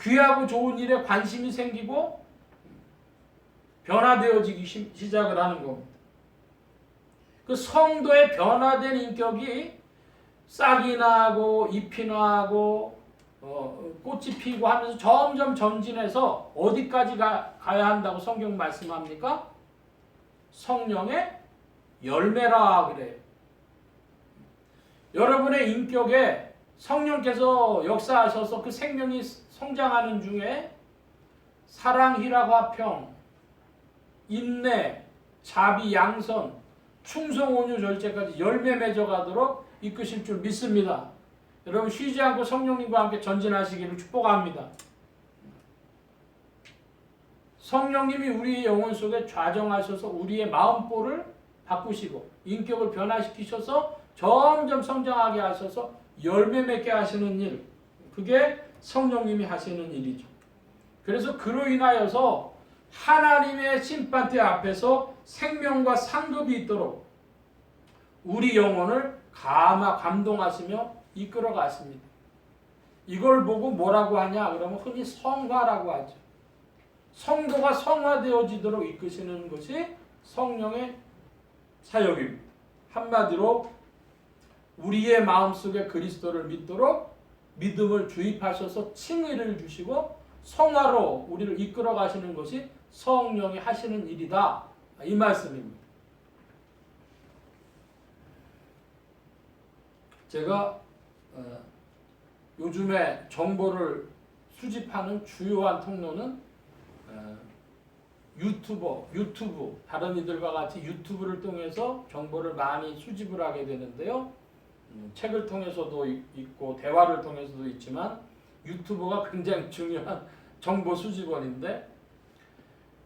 C: 귀하고 좋은 일에 관심이 생기고 변화되어지기 시작을 하는 겁니다. 그 성도의 변화된 인격이 싹이 나고 잎이 나고 꽃이 피고 하면서 점점 점진해서 어디까지 가야 한다고 성경 말씀합니까? 성령의 열매라 그래요. 여러분의 인격에 성령께서 역사하셔서 그 생명이 성장하는 중에 사랑, 희락, 화평, 인내, 자비, 양선, 충성, 온유, 절제까지 열매 맺어가도록 이끄실 줄 믿습니다. 여러분 쉬지 않고 성령님과 함께 전진하시기를 축복합니다. 성령님이 우리의 영혼 속에 좌정하셔서 우리의 마음보를 바꾸시고 인격을 변화시키셔서 점점 성장하게 하셔서 열매 맺게 하시는 일, 그게 성령님이 하시는 일이죠. 그래서 그로 인하여서 하나님의 심판대 앞에서 생명과 상급이 있도록 우리 영혼을 감동하시며 이끌어 가십니다. 이걸 보고 뭐라고 하냐? 그러면 흔히 성화라고 하죠. 성도가 성화되어지도록 이끄시는 것이 성령의 사역입니다. 한마디로 우리의 마음속에 그리스도를 믿도록 믿음을 주입하셔서 칭의를 주시고 성화로 우리를 이끌어 가시는 것이 성령이 하시는 일이다. 이 말씀입니다. 제가 요즘에 정보를 수집하는 주요한 통로는 유튜브, 다른 이들과 같이 유튜브를 통해서 정보를 많이 수집을 하게 되는데요. 책을 통해서도 있고 대화를 통해서도 있지만 유튜브가 굉장히 중요한 정보 수집원인데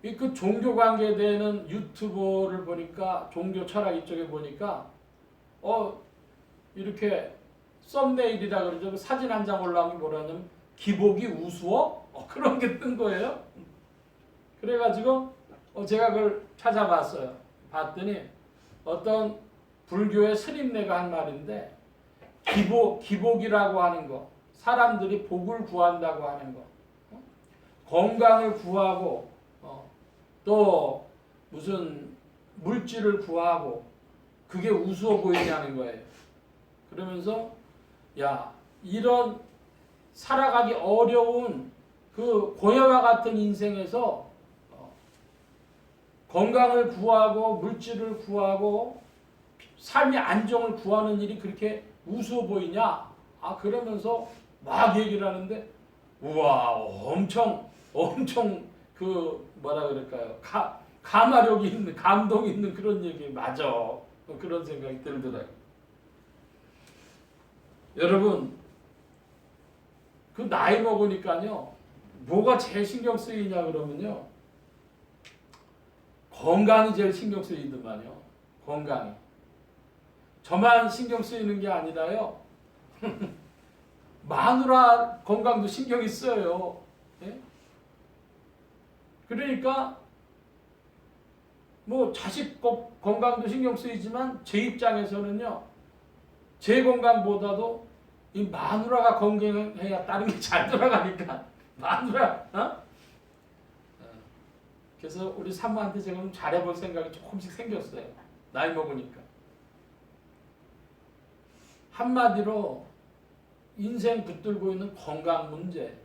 C: 그 종교 관계에 대한 유튜브를 보니까 종교 철학 이쪽에 보니까 이렇게 썸네일이라 그러죠. 사진 한 장 올라오면 뭐라냐면 기복이 우스워? 그런 게 뜬 거예요. 그래가지고 제가 그걸 찾아봤어요. 봤더니 어떤 불교의 스님네가 한 말인데 기복이라고 하는 거, 사람들이 복을 구한다고 하는 거, 건강을 구하고 또 무슨 물질을 구하고 그게 우스워 보이냐는 거예요. 그러면서 야, 이런 살아가기 어려운 그 고해와 같은 인생에서 건강을 구하고 물질을 구하고 삶의 안정을 구하는 일이 그렇게 우스워 보이냐? 그러면서 막 얘기를 하는데 우와, 엄청 그 뭐라 그럴까요? 감화력이 있는, 감동이 있는 그런 얘기 맞아. 그런 생각이 들더라고요. 여러분, 그 나이 먹으니까요, 뭐가 제일 신경 쓰이냐 그러면요, 건강이 제일 신경 쓰이더만요. 건강이. 저만 신경 쓰이는 게 아니라요, 마누라 건강도 신경이 써요. 예? 그러니까 뭐 자식 건강도 신경 쓰이지만 제 입장에서는요, 제 건강보다도 이 마누라가 건강해야 다른 게 잘 돌아가니까 마누라. 그래서 우리 산모한테 제가 좀 잘해볼 생각이 조금씩 생겼어요. 나이 먹으니까. 한마디로 인생 붙들고 있는 건강 문제,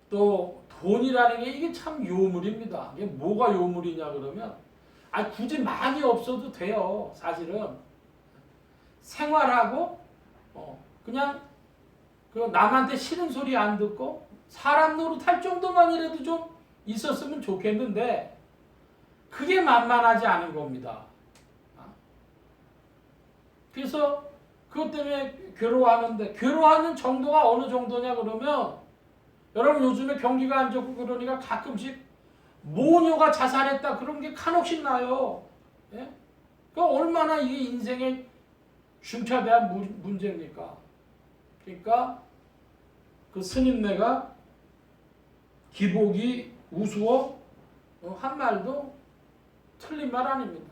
C: 또 돈이라는 게 이게 참 요물입니다. 이게 뭐가 요물이냐 그러면 굳이 많이 없어도 돼요. 사실은 생활하고 그냥 그 남한테 싫은 소리 안 듣고 사람 노릇할 정도만이라도 좀 있었으면 좋겠는데 그게 만만하지 않은 겁니다. 그래서 그것 때문에 괴로워하는데 괴로워하는 정도가 어느 정도냐 그러면 여러분 요즘에 경기가 안 좋고 그러니까 가끔씩 모녀가 자살했다 그런 게 간혹씩 나요. 예? 그러니까 얼마나 이게 인생의 중차대한 문제입니까? 그러니까 그 스님네가 기복이 우스워 한 말도 틀린 말 아닙니다.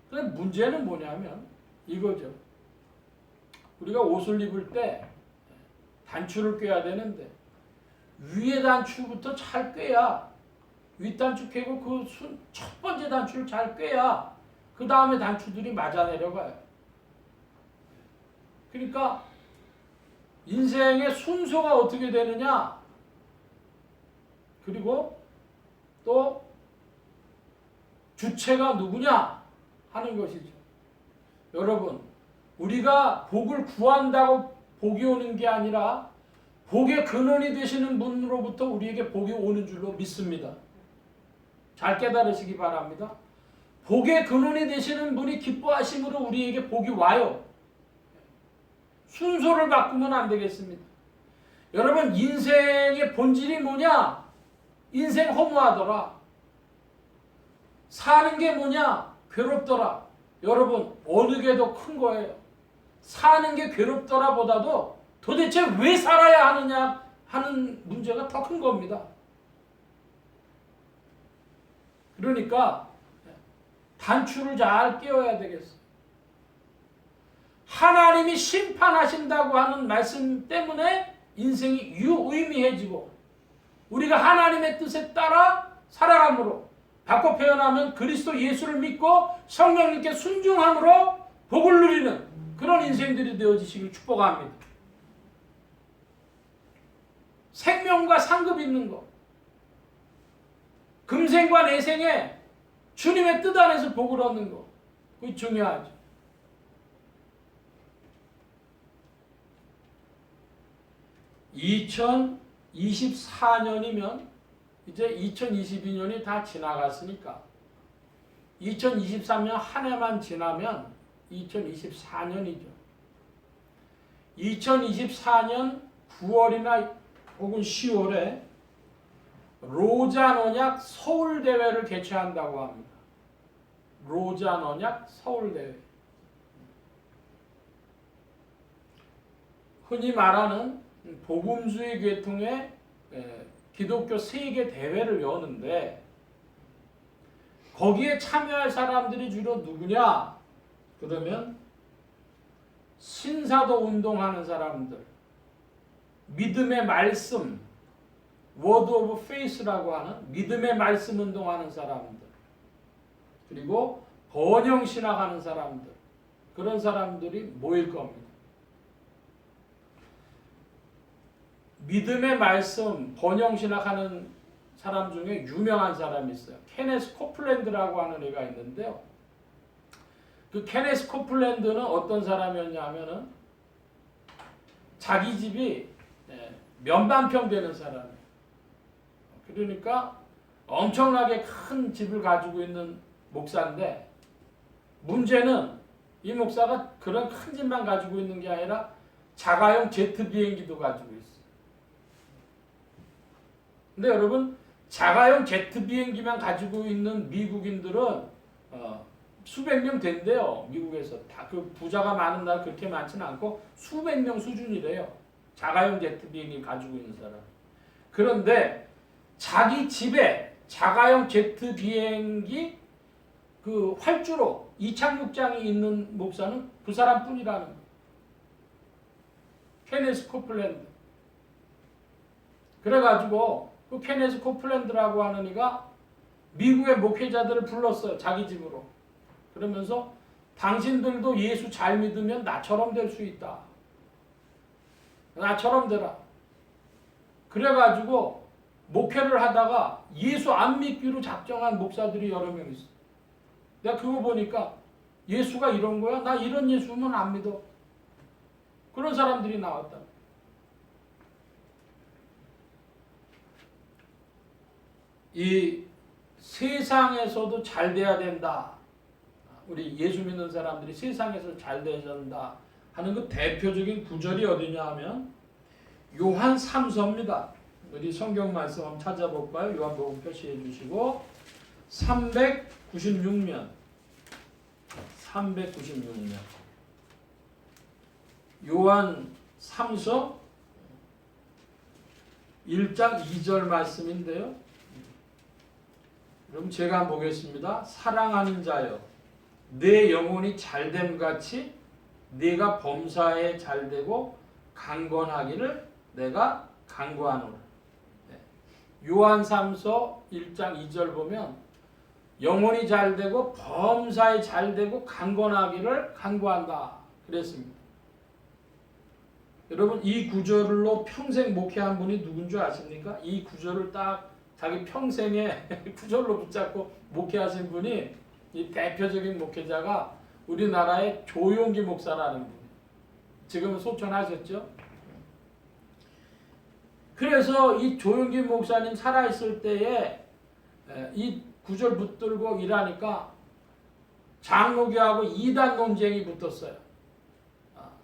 C: 근데 문제는 뭐냐면 이거죠. 우리가 옷을 입을 때 단추를 꿰야 되는데 위에 단추부터 잘 꿰야, 윗단추 꿰고 그 첫 번째 단추를 잘 꿰야 그 다음에 단추들이 맞아 내려가요. 그러니까 인생의 순서가 어떻게 되느냐, 그리고 또 주체가 누구냐 하는 것이죠. 여러분, 우리가 복을 구한다고 복이 오는 게 아니라 복의 근원이 되시는 분으로부터 우리에게 복이 오는 줄로 믿습니다. 잘 깨달으시기 바랍니다. 복의 근원이 되시는 분이 기뻐하심으로 우리에게 복이 와요. 순서를 바꾸면 안 되겠습니다. 여러분, 인생의 본질이 뭐냐? 인생 허무하더라. 사는 게 뭐냐? 괴롭더라. 여러분, 어느 게 더 큰 거예요? 사는 게 괴롭더라 보다도 도대체 왜 살아야 하느냐 하는 문제가 더 큰 겁니다. 그러니까 단추를 잘 끼워야 되겠어요. 하나님이 심판하신다고 하는 말씀 때문에 인생이 유의미해지고 우리가 하나님의 뜻에 따라 살아감으로, 바꿔 표현하면 그리스도 예수를 믿고 성령님께 순종함으로 복을 누리는 그런 인생들이 되어지시길 축복합니다. 생명과 상급 있는 것, 금생과 내생에 주님의 뜻 안에서 복을 얻는 것, 그게 중요하죠. (2024년이면) 이제 2022년이 다 지나갔으니까 2023년 한 해만 지나면 2024년이죠. 2024년 9월이나 혹은 10월에 로잔 언약 서울대회를 개최한다고 합니다. 로잔 언약 서울대회. 흔히 말하는 복음주의 계통의 기독교 세계 대회를 여는데 거기에 참여할 사람들이 주로 누구냐? 그러면 신사도 운동하는 사람들, 믿음의 말씀, 워드 오브 페이스라고 하는 믿음의 말씀 운동하는 사람들, 그리고 번영신학하는 사람들, 그런 사람들이 모일 겁니다. 믿음의 말씀, 번영신학하는 사람 중에 유명한 사람이 있어요. 케네스 코플랜드라고 하는 애가 있는데요. 그 케네스 코플랜드는 어떤 사람이었냐 하면은 자기 집이 면반평 되는 사람이에요. 그러니까 엄청나게 큰 집을 가지고 있는 목사인데 문제는 이 목사가 그런 큰 집만 가지고 있는 게 아니라 자가용 제트 비행기도 가지고 있어요. 근데 여러분, 자가용 제트 비행기만 가지고 있는 미국인들은 수백 명 된대요. 미국에서 다 그 부자가 많은 나라 그렇게 많지는 않고 수백 명 수준이래요. 자가용 제트 비행기 가지고 있는 사람. 그런데 자기 집에 자가용 제트 비행기 그 활주로 이착륙장이 있는 목사는 그 사람뿐이라는 거예요. 케네스 코플랜드. 그래가지고 그 케네스 코플랜드라고 하는 이가 미국의 목회자들을 불렀어요. 자기 집으로. 그러면서 당신들도 예수 잘 믿으면 나처럼 될 수 있다. 나처럼 되라. 그래가지고 목회를 하다가 예수 안 믿기로 작정한 목사들이 여러 명 있어. 내가 그거 보니까 예수가 이런 거야? 나 이런 예수면 안 믿어. 그런 사람들이 나왔다. 이 세상에서도 잘 돼야 된다. 우리 예수 믿는 사람들이 세상에서 잘 돼야 된다 하는 그 대표적인 구절이 어디냐 하면 요한 3서입니다. 우리 성경 말씀 한번 찾아볼까요? 요한복음 표시해 주시고 396면 요한 3서 1장 2절 말씀인데요. 그럼 제가 한번 보겠습니다. 사랑하는 자여, 내 영혼이 잘됨 같이 네가 범사에 잘되고 강건하기를 내가 간구하노라. 요한 3서 1장 2절 보면 영혼이 잘되고 범사에 잘되고 강건하기를 간구한다 그랬습니다. 여러분 이 구절로 평생 목회한 분이 누군 줄 아십니까? 이 구절을 딱 자기 평생에 구절로 붙잡고 목회하신 분이 이 대표적인 목회자가 우리나라의 조용기 목사라는 분이에요. 지금은 소천하셨죠? 그래서 이 조용기 목사님 살아있을 때에 이 구절 붙들고 일하니까 장로교하고 이단 논쟁이 붙었어요.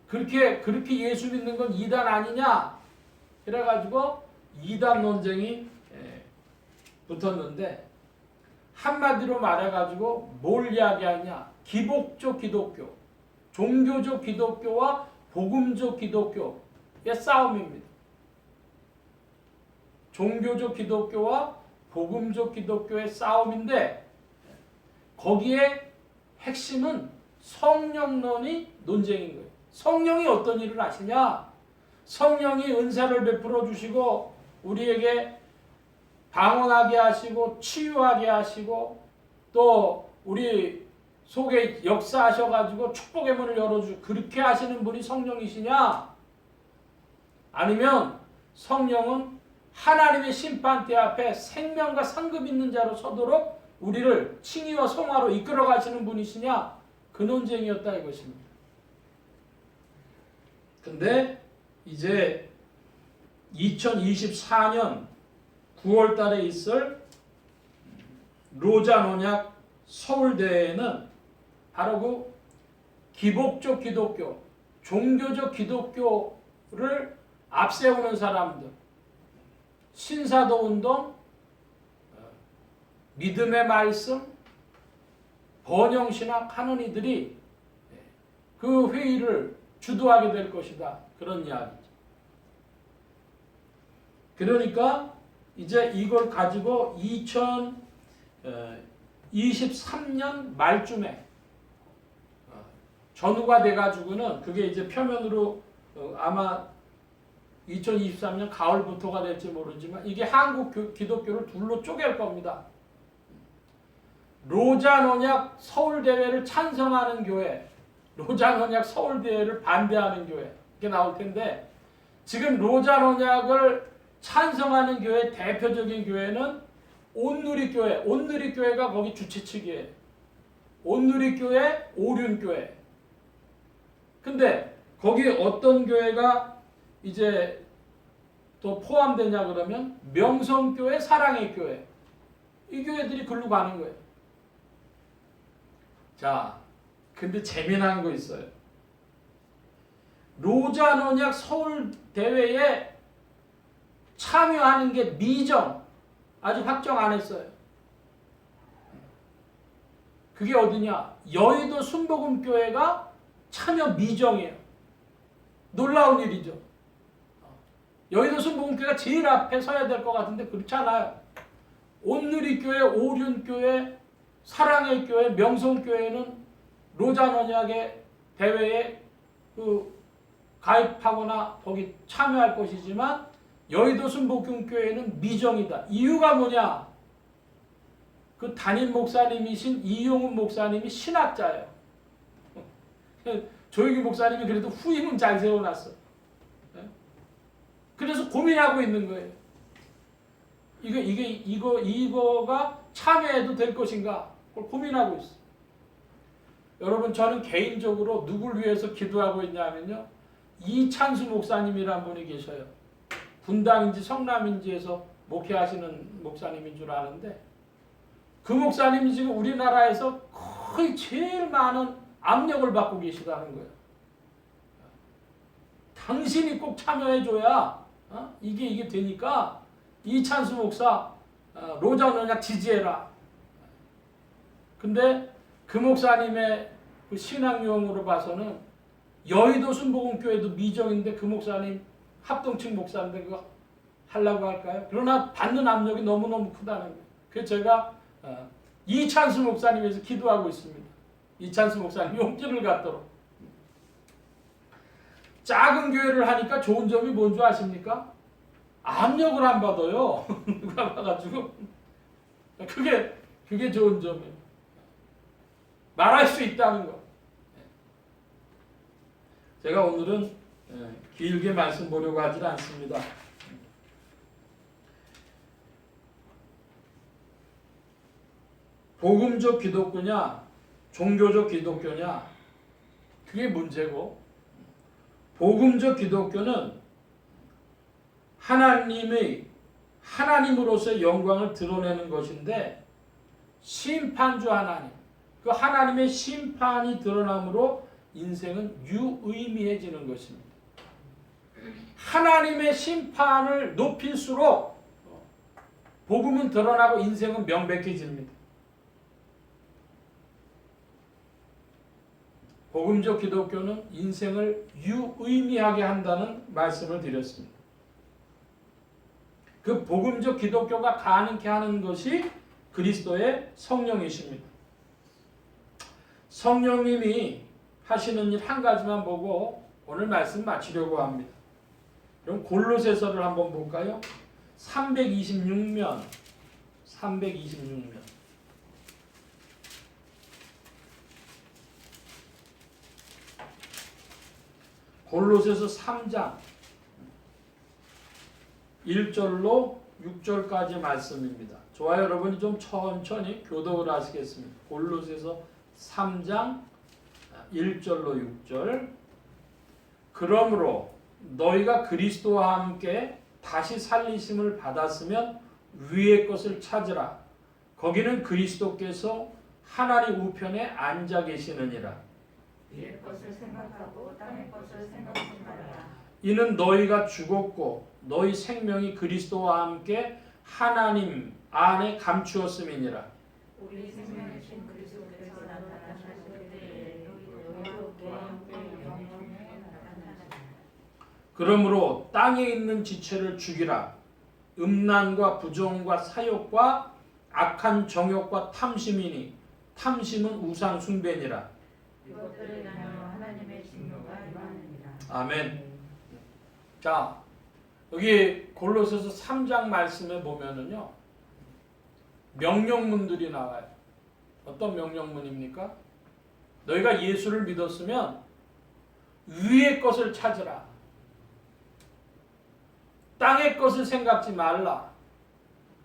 C: 그렇게 예수 믿는 건 이단 아니냐? 그래가지고 이단 논쟁이 붙었는데 한마디로 말해가지고 뭘 이야기하냐? 기복적 기독교, 종교적 기독교와 복음적 기독교의 싸움입니다. 종교적 기독교와 복음적 기독교의 싸움인데 거기에 핵심은 성령론이 논쟁인 거예요. 성령이 어떤 일을 하시냐? 성령이 은사를 베풀어 주시고 우리에게 방언하게 하시고 치유하게 하시고 또 우리 속에 역사하셔가지고 축복의 문을 열어주고 그렇게 하시는 분이 성령이시냐? 아니면 성령은 하나님의 심판대 앞에 생명과 상급 있는 자로 서도록 우리를 칭의와 성화로 이끌어 가시는 분이시냐? 그 논쟁이었다 이것입니다. 근데 이제 2024년 9월 달에 있을 로잔 서울대회에는 바로 그 기복적 기독교, 종교적 기독교를 앞세우는 사람들, 신사도 운동, 믿음의 말씀, 번영신학 하는 이들이 그 회의를 주도하게 될 것이다. 그런 이야기죠. 그러니까 이제 이걸 가지고 2023년 말쯤에 전후가 돼가지고는 그게 이제 표면으로 아마 2023년 가을부터가 될지 모르지만 이게 한국 기독교를 둘로 쪼갤 겁니다. 로잔 언약 서울대회를 찬성하는 교회, 로잔 언약 서울대회를 반대하는 교회 이렇게 나올 텐데 지금 로잔 언약을 찬성하는 교회 대표적인 교회는 온누리교회, 온누리교회가 거기 주최 측이에요. 온누리교회, 오륜교회. 근데 거기 어떤 교회가 이제 또 포함되냐 그러면 명성교회, 사랑의 교회. 이 교회들이 글로 가는 거예요. 자, 근데 재미난 거 있어요. 로잔 언약 서울 대회에 참여하는 게 미정. 아직 확정 안 했어요. 그게 어디냐? 여의도 순복음교회가 참여 미정이에요. 놀라운 일이죠. 여의도 순복음교회가 제일 앞에 서야 될 것 같은데 그렇지 않아요. 온누리교회, 오륜교회, 사랑의 교회, 명성교회는 로잔 언약의 대회에 가입하거나 거기 참여할 것이지만 여의도 순복음교회는 미정이다. 이유가 뭐냐? 그 담임 목사님이신 이용훈 목사님이 신학자예요. 조용기 목사님이 그래도 후임은 잘 세워놨어. 그래서 고민하고 있는 거예요. 이거가 참여해도 될 것인가? 그걸 고민하고 있어. 여러분 저는 개인적으로 누굴 위해서 기도하고 있냐면요. 이찬수 목사님이란 분이 계셔요. 분당인지 성남인지에서 목회하시는 목사님인 줄 아는데 그 목사님이 지금 우리나라에서 거의 제일 많은 압력을 받고 계시다는 거예요. 당신이 꼭 참여해줘야 이게 되니까 이찬수 목사 로잔 언약 지지해라. 근데 그 목사님의 그 신앙용어로 봐서는 여의도 순복음교회도 미정인데 그 목사님 합동측 목사인데 그거 하려고 할까요? 그러나 받는 압력이 너무너무 크다는 거예요. 그래서 제가 이찬수 목사님에서 기도하고 있습니다. 이찬수 목사님 용기를 갖도록. 작은 교회를 하니까 좋은 점이 뭔지 아십니까? 압력을 안 받아요. 누가 봐가지고. 그게 좋은 점이에요. 말할 수 있다는 거. 제가 오늘은 길게 말씀 보려고 하질 않습니다. 복음적 기독교냐, 종교적 기독교냐, 그게 문제고, 복음적 기독교는 하나님으로서의 영광을 드러내는 것인데, 심판주 하나님, 그 하나님의 심판이 드러남으로 인생은 유의미해지는 것입니다. 하나님의 심판을 높일수록 복음은 드러나고 인생은 명백해집니다. 복음적 기독교는 인생을 유의미하게 한다는 말씀을 드렸습니다. 그 복음적 기독교가 가능케 하는 것이 그리스도의 성령이십니다. 성령님이 하시는 일 한 가지만 보고 오늘 말씀 마치려고 합니다. 그럼 골로새서를 한번 볼까요? 326면 골로새서 3장 1절로 6절까지 말씀입니다. 좋아요. 여러분이 좀 천천히 교독을 하시겠습니다. 골로새서 3장 1절로 6절. 그러므로 너희가 그리스도와 함께 다시 살리심을 받았으면 위의 것을 찾으라. 거기는 그리스도께서 하나님 우편에 앉아 계시느니라.
B: 위의 것을 생각하고 땅의 것을 생각하지 말라.
C: 이는 너희가 죽었고 너희 생명이 그리스도와 함께 하나님 안에 감추었음이니라.
B: 우리 생명이신 그리스도께서 나타나실 때에 너희도 그와 함께 영광에 나타나시리라.
C: 그러므로 땅에 있는 지체를 죽이라. 음란과 부정과 사욕과 악한 정욕과 탐심이니 탐심은 우상 숭배니라.
B: 이것들을 인하여 하나님의 진노가 임하느니라.
C: 아멘. 자, 여기 골로새서 3장 말씀에 보면은요, 명령문들이 나와요. 어떤 명령문입니까? 너희가 예수를 믿었으면 위의 것을 찾으라. 땅의 것을 생각지 말라.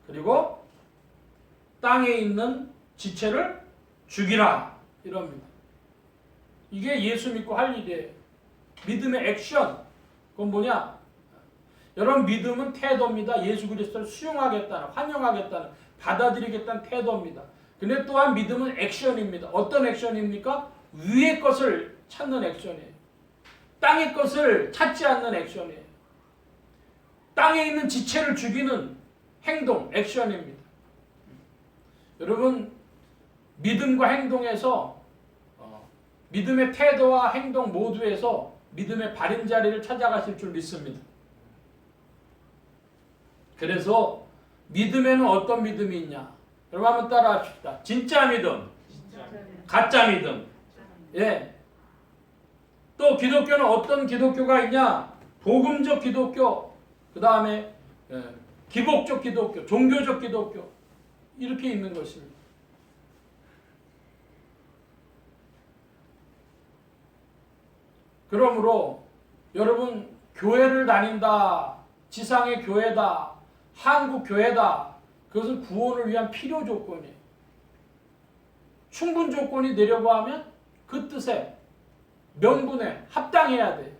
C: 그리고 땅에 있는 지체를 죽이라. 이럽니다. 이게 예수 믿고 할 일이에요. 믿음의 액션. 그건 뭐냐? 여러분, 믿음은 태도입니다. 예수 그리스도를 수용하겠다는, 환영하겠다는, 받아들이겠다는 태도입니다. 근데 또한 믿음은 액션입니다. 어떤 액션입니까? 위의 것을 찾는 액션이에요. 땅의 것을 찾지 않는 액션이에요. 땅에 있는 지체를 죽이는 행동, 액션입니다. 여러분, 믿음과 행동에서 믿음의 태도와 행동 모두에서 믿음의 바른 자리를 찾아가실 줄 믿습니다. 그래서 믿음에는 어떤 믿음이 있냐? 여러분 한번 따라 합시다. 진짜 믿음, 가짜 믿음. 예. 또 기독교는 어떤 기독교가 있냐? 복음적 기독교, 그 다음에 기복적 기독교, 종교적 기독교, 이렇게 있는 것입니다. 그러므로 여러분, 교회를 다닌다, 지상의 교회다, 한국 교회다, 그것은 구원을 위한 필요 조건이에요. 충분 조건이 되려고 하면 그 뜻에 명분에 합당해야 돼요.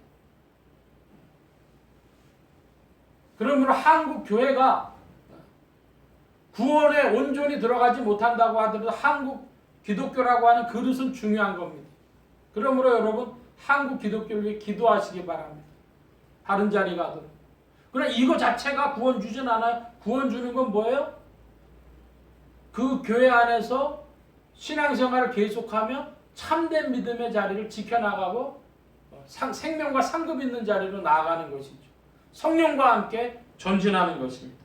C: 그러므로 한국 교회가 구원에 온전히 들어가지 못한다고 하더라도 한국 기독교라고 하는 그릇은 중요한 겁니다. 그러므로 여러분, 한국 기독교를 위해 기도하시기 바랍니다. 다른 자리 가도. 그러나 이거 자체가 구원 주진 않아요. 구원 주는 건 뭐예요? 그 교회 안에서 신앙생활을 계속하며 참된 믿음의 자리를 지켜나가고 생명과 상급 있는 자리로 나아가는 것이죠. 성령과 함께 전진하는 것입니다.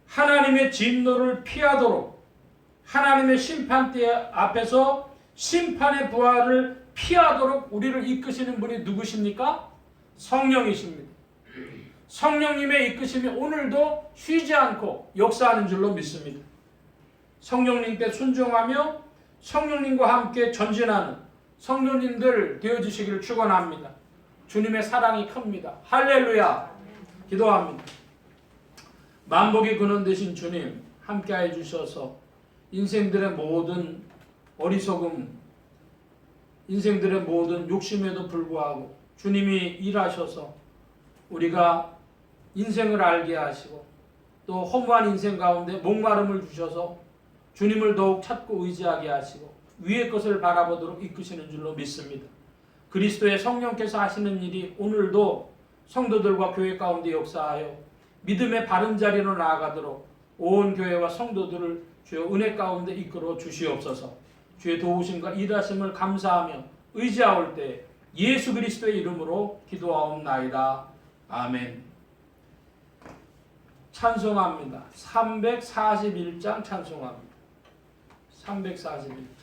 C: 하나님의 진노를 피하도록 하나님의 심판대 앞에서 심판의 부활을 피하도록 우리를 이끄시는 분이 누구십니까? 성령이십니다. 성령님의 이끄심이 오늘도 쉬지 않고 역사하는 줄로 믿습니다. 성령님께 순종하며 성령님과 함께 전진하는 성도님들 되어주시기를 축원합니다. 주님의 사랑이 큽니다. 할렐루야. 기도합니다. 만복의 근원 되신 주님 함께해 주셔서 인생들의 모든 어리석음, 인생들의 모든 욕심에도 불구하고 주님이 일하셔서 우리가 인생을 알게 하시고 또 허무한 인생 가운데 목마름을 주셔서 주님을 더욱 찾고 의지하게 하시고 위의 것을 바라보도록 이끄시는 줄로 믿습니다. 그리스도의 성령께서 하시는 일이 오늘도 성도들과 교회 가운데 역사하여 믿음의 바른 자리로 나아가도록 온 교회와 성도들을 주의 은혜 가운데 이끌어 주시옵소서. 주의 도우심과 일하심을 감사하며 의지하올 때 예수 그리스도의 이름으로 기도하옵나이다. 아멘. 찬송합니다. 341장 찬송합니다. 341장.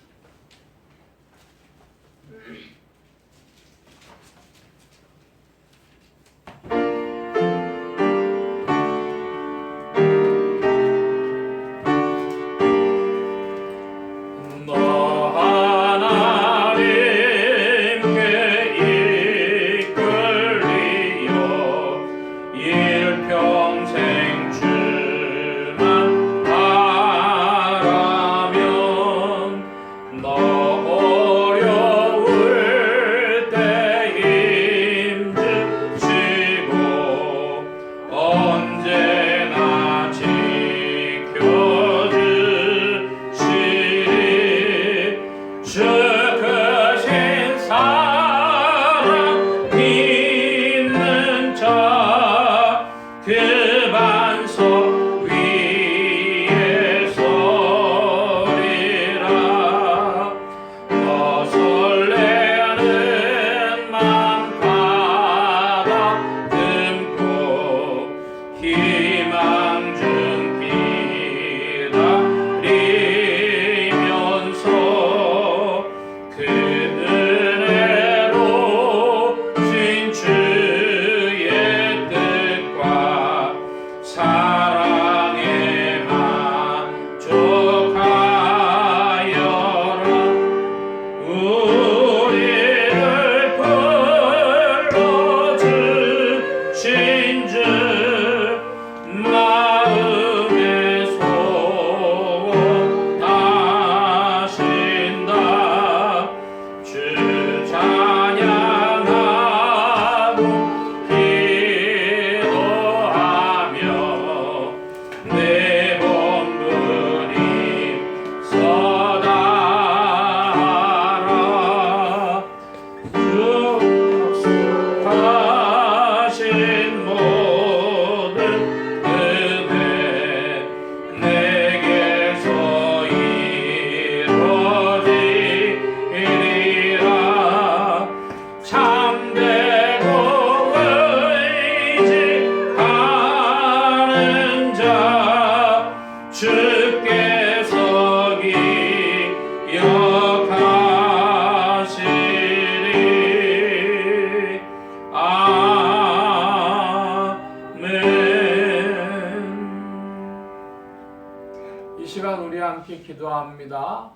C: 기도합니다.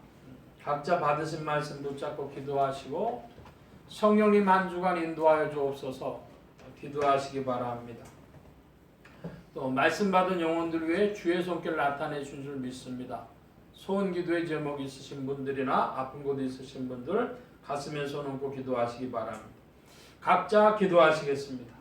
C: 각자 받으신 말씀 붙잡고 기도하시고 성령님 한 주간 인도하여 주옵소서. 기도하시기 바랍니다. 또 말씀 받은 영혼들 위해 주의 손길 나타내 준 줄 믿습니다. 소원 기도의 제목 있으신 분들이나 아픈 곳 있으신 분들 가슴에 손 얹고 기도하시기 바랍니다. 각자 기도하시겠습니다.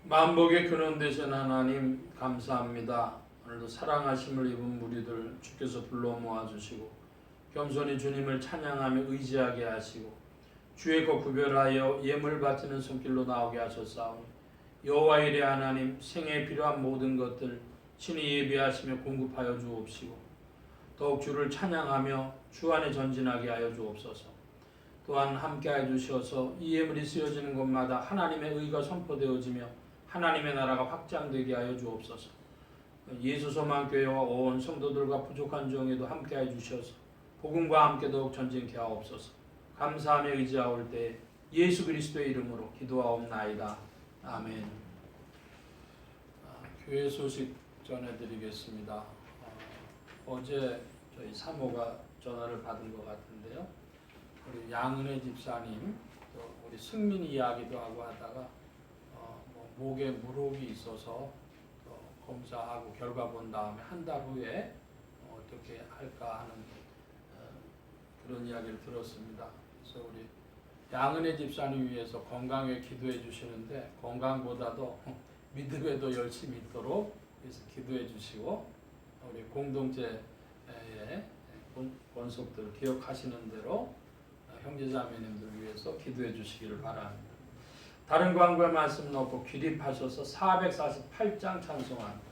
A: 만복의 근원 되신 하나님 감사합니다. 오늘도 사랑하심을 입은 무리들 주께서 불러 모아주시고 겸손히 주님을 찬양하며 의지하게 하시고 주의 것 구별하여 예물 바치는 손길로 나오게 하셨사오니 여호와 이레 하나님 생애에 필요한 모든 것들 친히 예비하시며 공급하여 주옵시고 더욱 주를 찬양하며 주 안에 전진하게 하여 주옵소서. 또한 함께하여 주셔서 이 예물이 쓰여지는 곳마다 하나님의 의가 선포되어지며 하나님의 나라가 확장되게 하여 주옵소서. 예수 소망교회와 온 성도들과 부족한 종에도 함께하여 주셔서 복음과 함께 더욱 전진케 하옵소서. 감사하며 의지하올 때 예수 그리스도의 이름으로 기도하옵나이다. 아멘. 교회 소식 전해드리겠습니다. 어제 저희 사모가 전화를 받은 것 같은데요. 우리 양은혜 집사님, 또 우리 승민 이야기도 하고 하다가 목에 물혹이 있어서 검사하고 결과 본 다음에 한 달 후에 어떻게 할까 하는 그런 이야기를 들었습니다. 그래서 우리 양은혜 집사님 위해서 건강에 기도해 주시는데 건강보다도 믿음에도 열심히 있도록 그래서 기도해 주시고 우리 공동체의 권속들 기억하시는 대로 형제자매님들 위해서 기도해 주시기를 바랍니다. 다른 광고의 말씀 넣고 기립하셔서 448장 찬송합니다.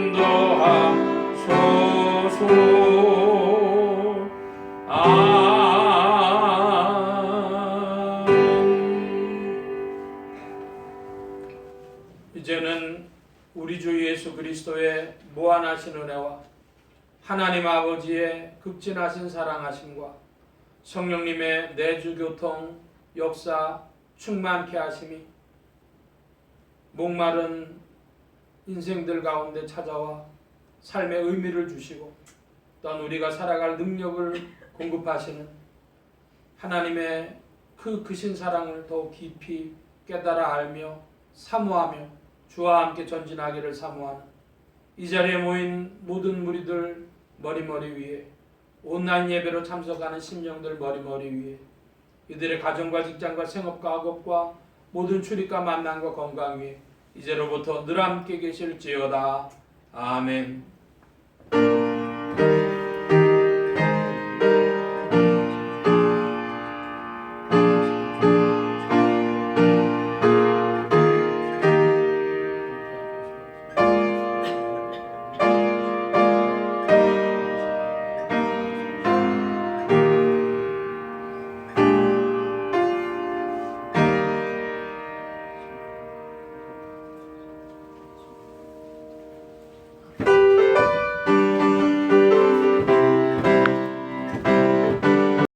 C: 인도하소서.
A: 우리 주 예수 그리스도의 무한하신 은혜와 하나님 아버지의 극진하신 사랑하심과 성령님의 내주교통 역사 충만케 하심이 목마른 인생들 가운데 찾아와 삶의 의미를 주시고 또한 우리가 살아갈 능력을 공급하시는 하나님의 그 크신 사랑을 더욱 깊이 깨달아 알며 사모하며 주와 함께 전진하기를 사모하는 이 자리에 모인 모든 무리들 머리머리 위에 온라인 예배로 참석하는 심령들 머리머리 위에 이들의 가정과 직장과 생업과 학업과 모든 출입과 만남과 건강 위에 이제로부터 늘 함께 계실지어다. 아멘.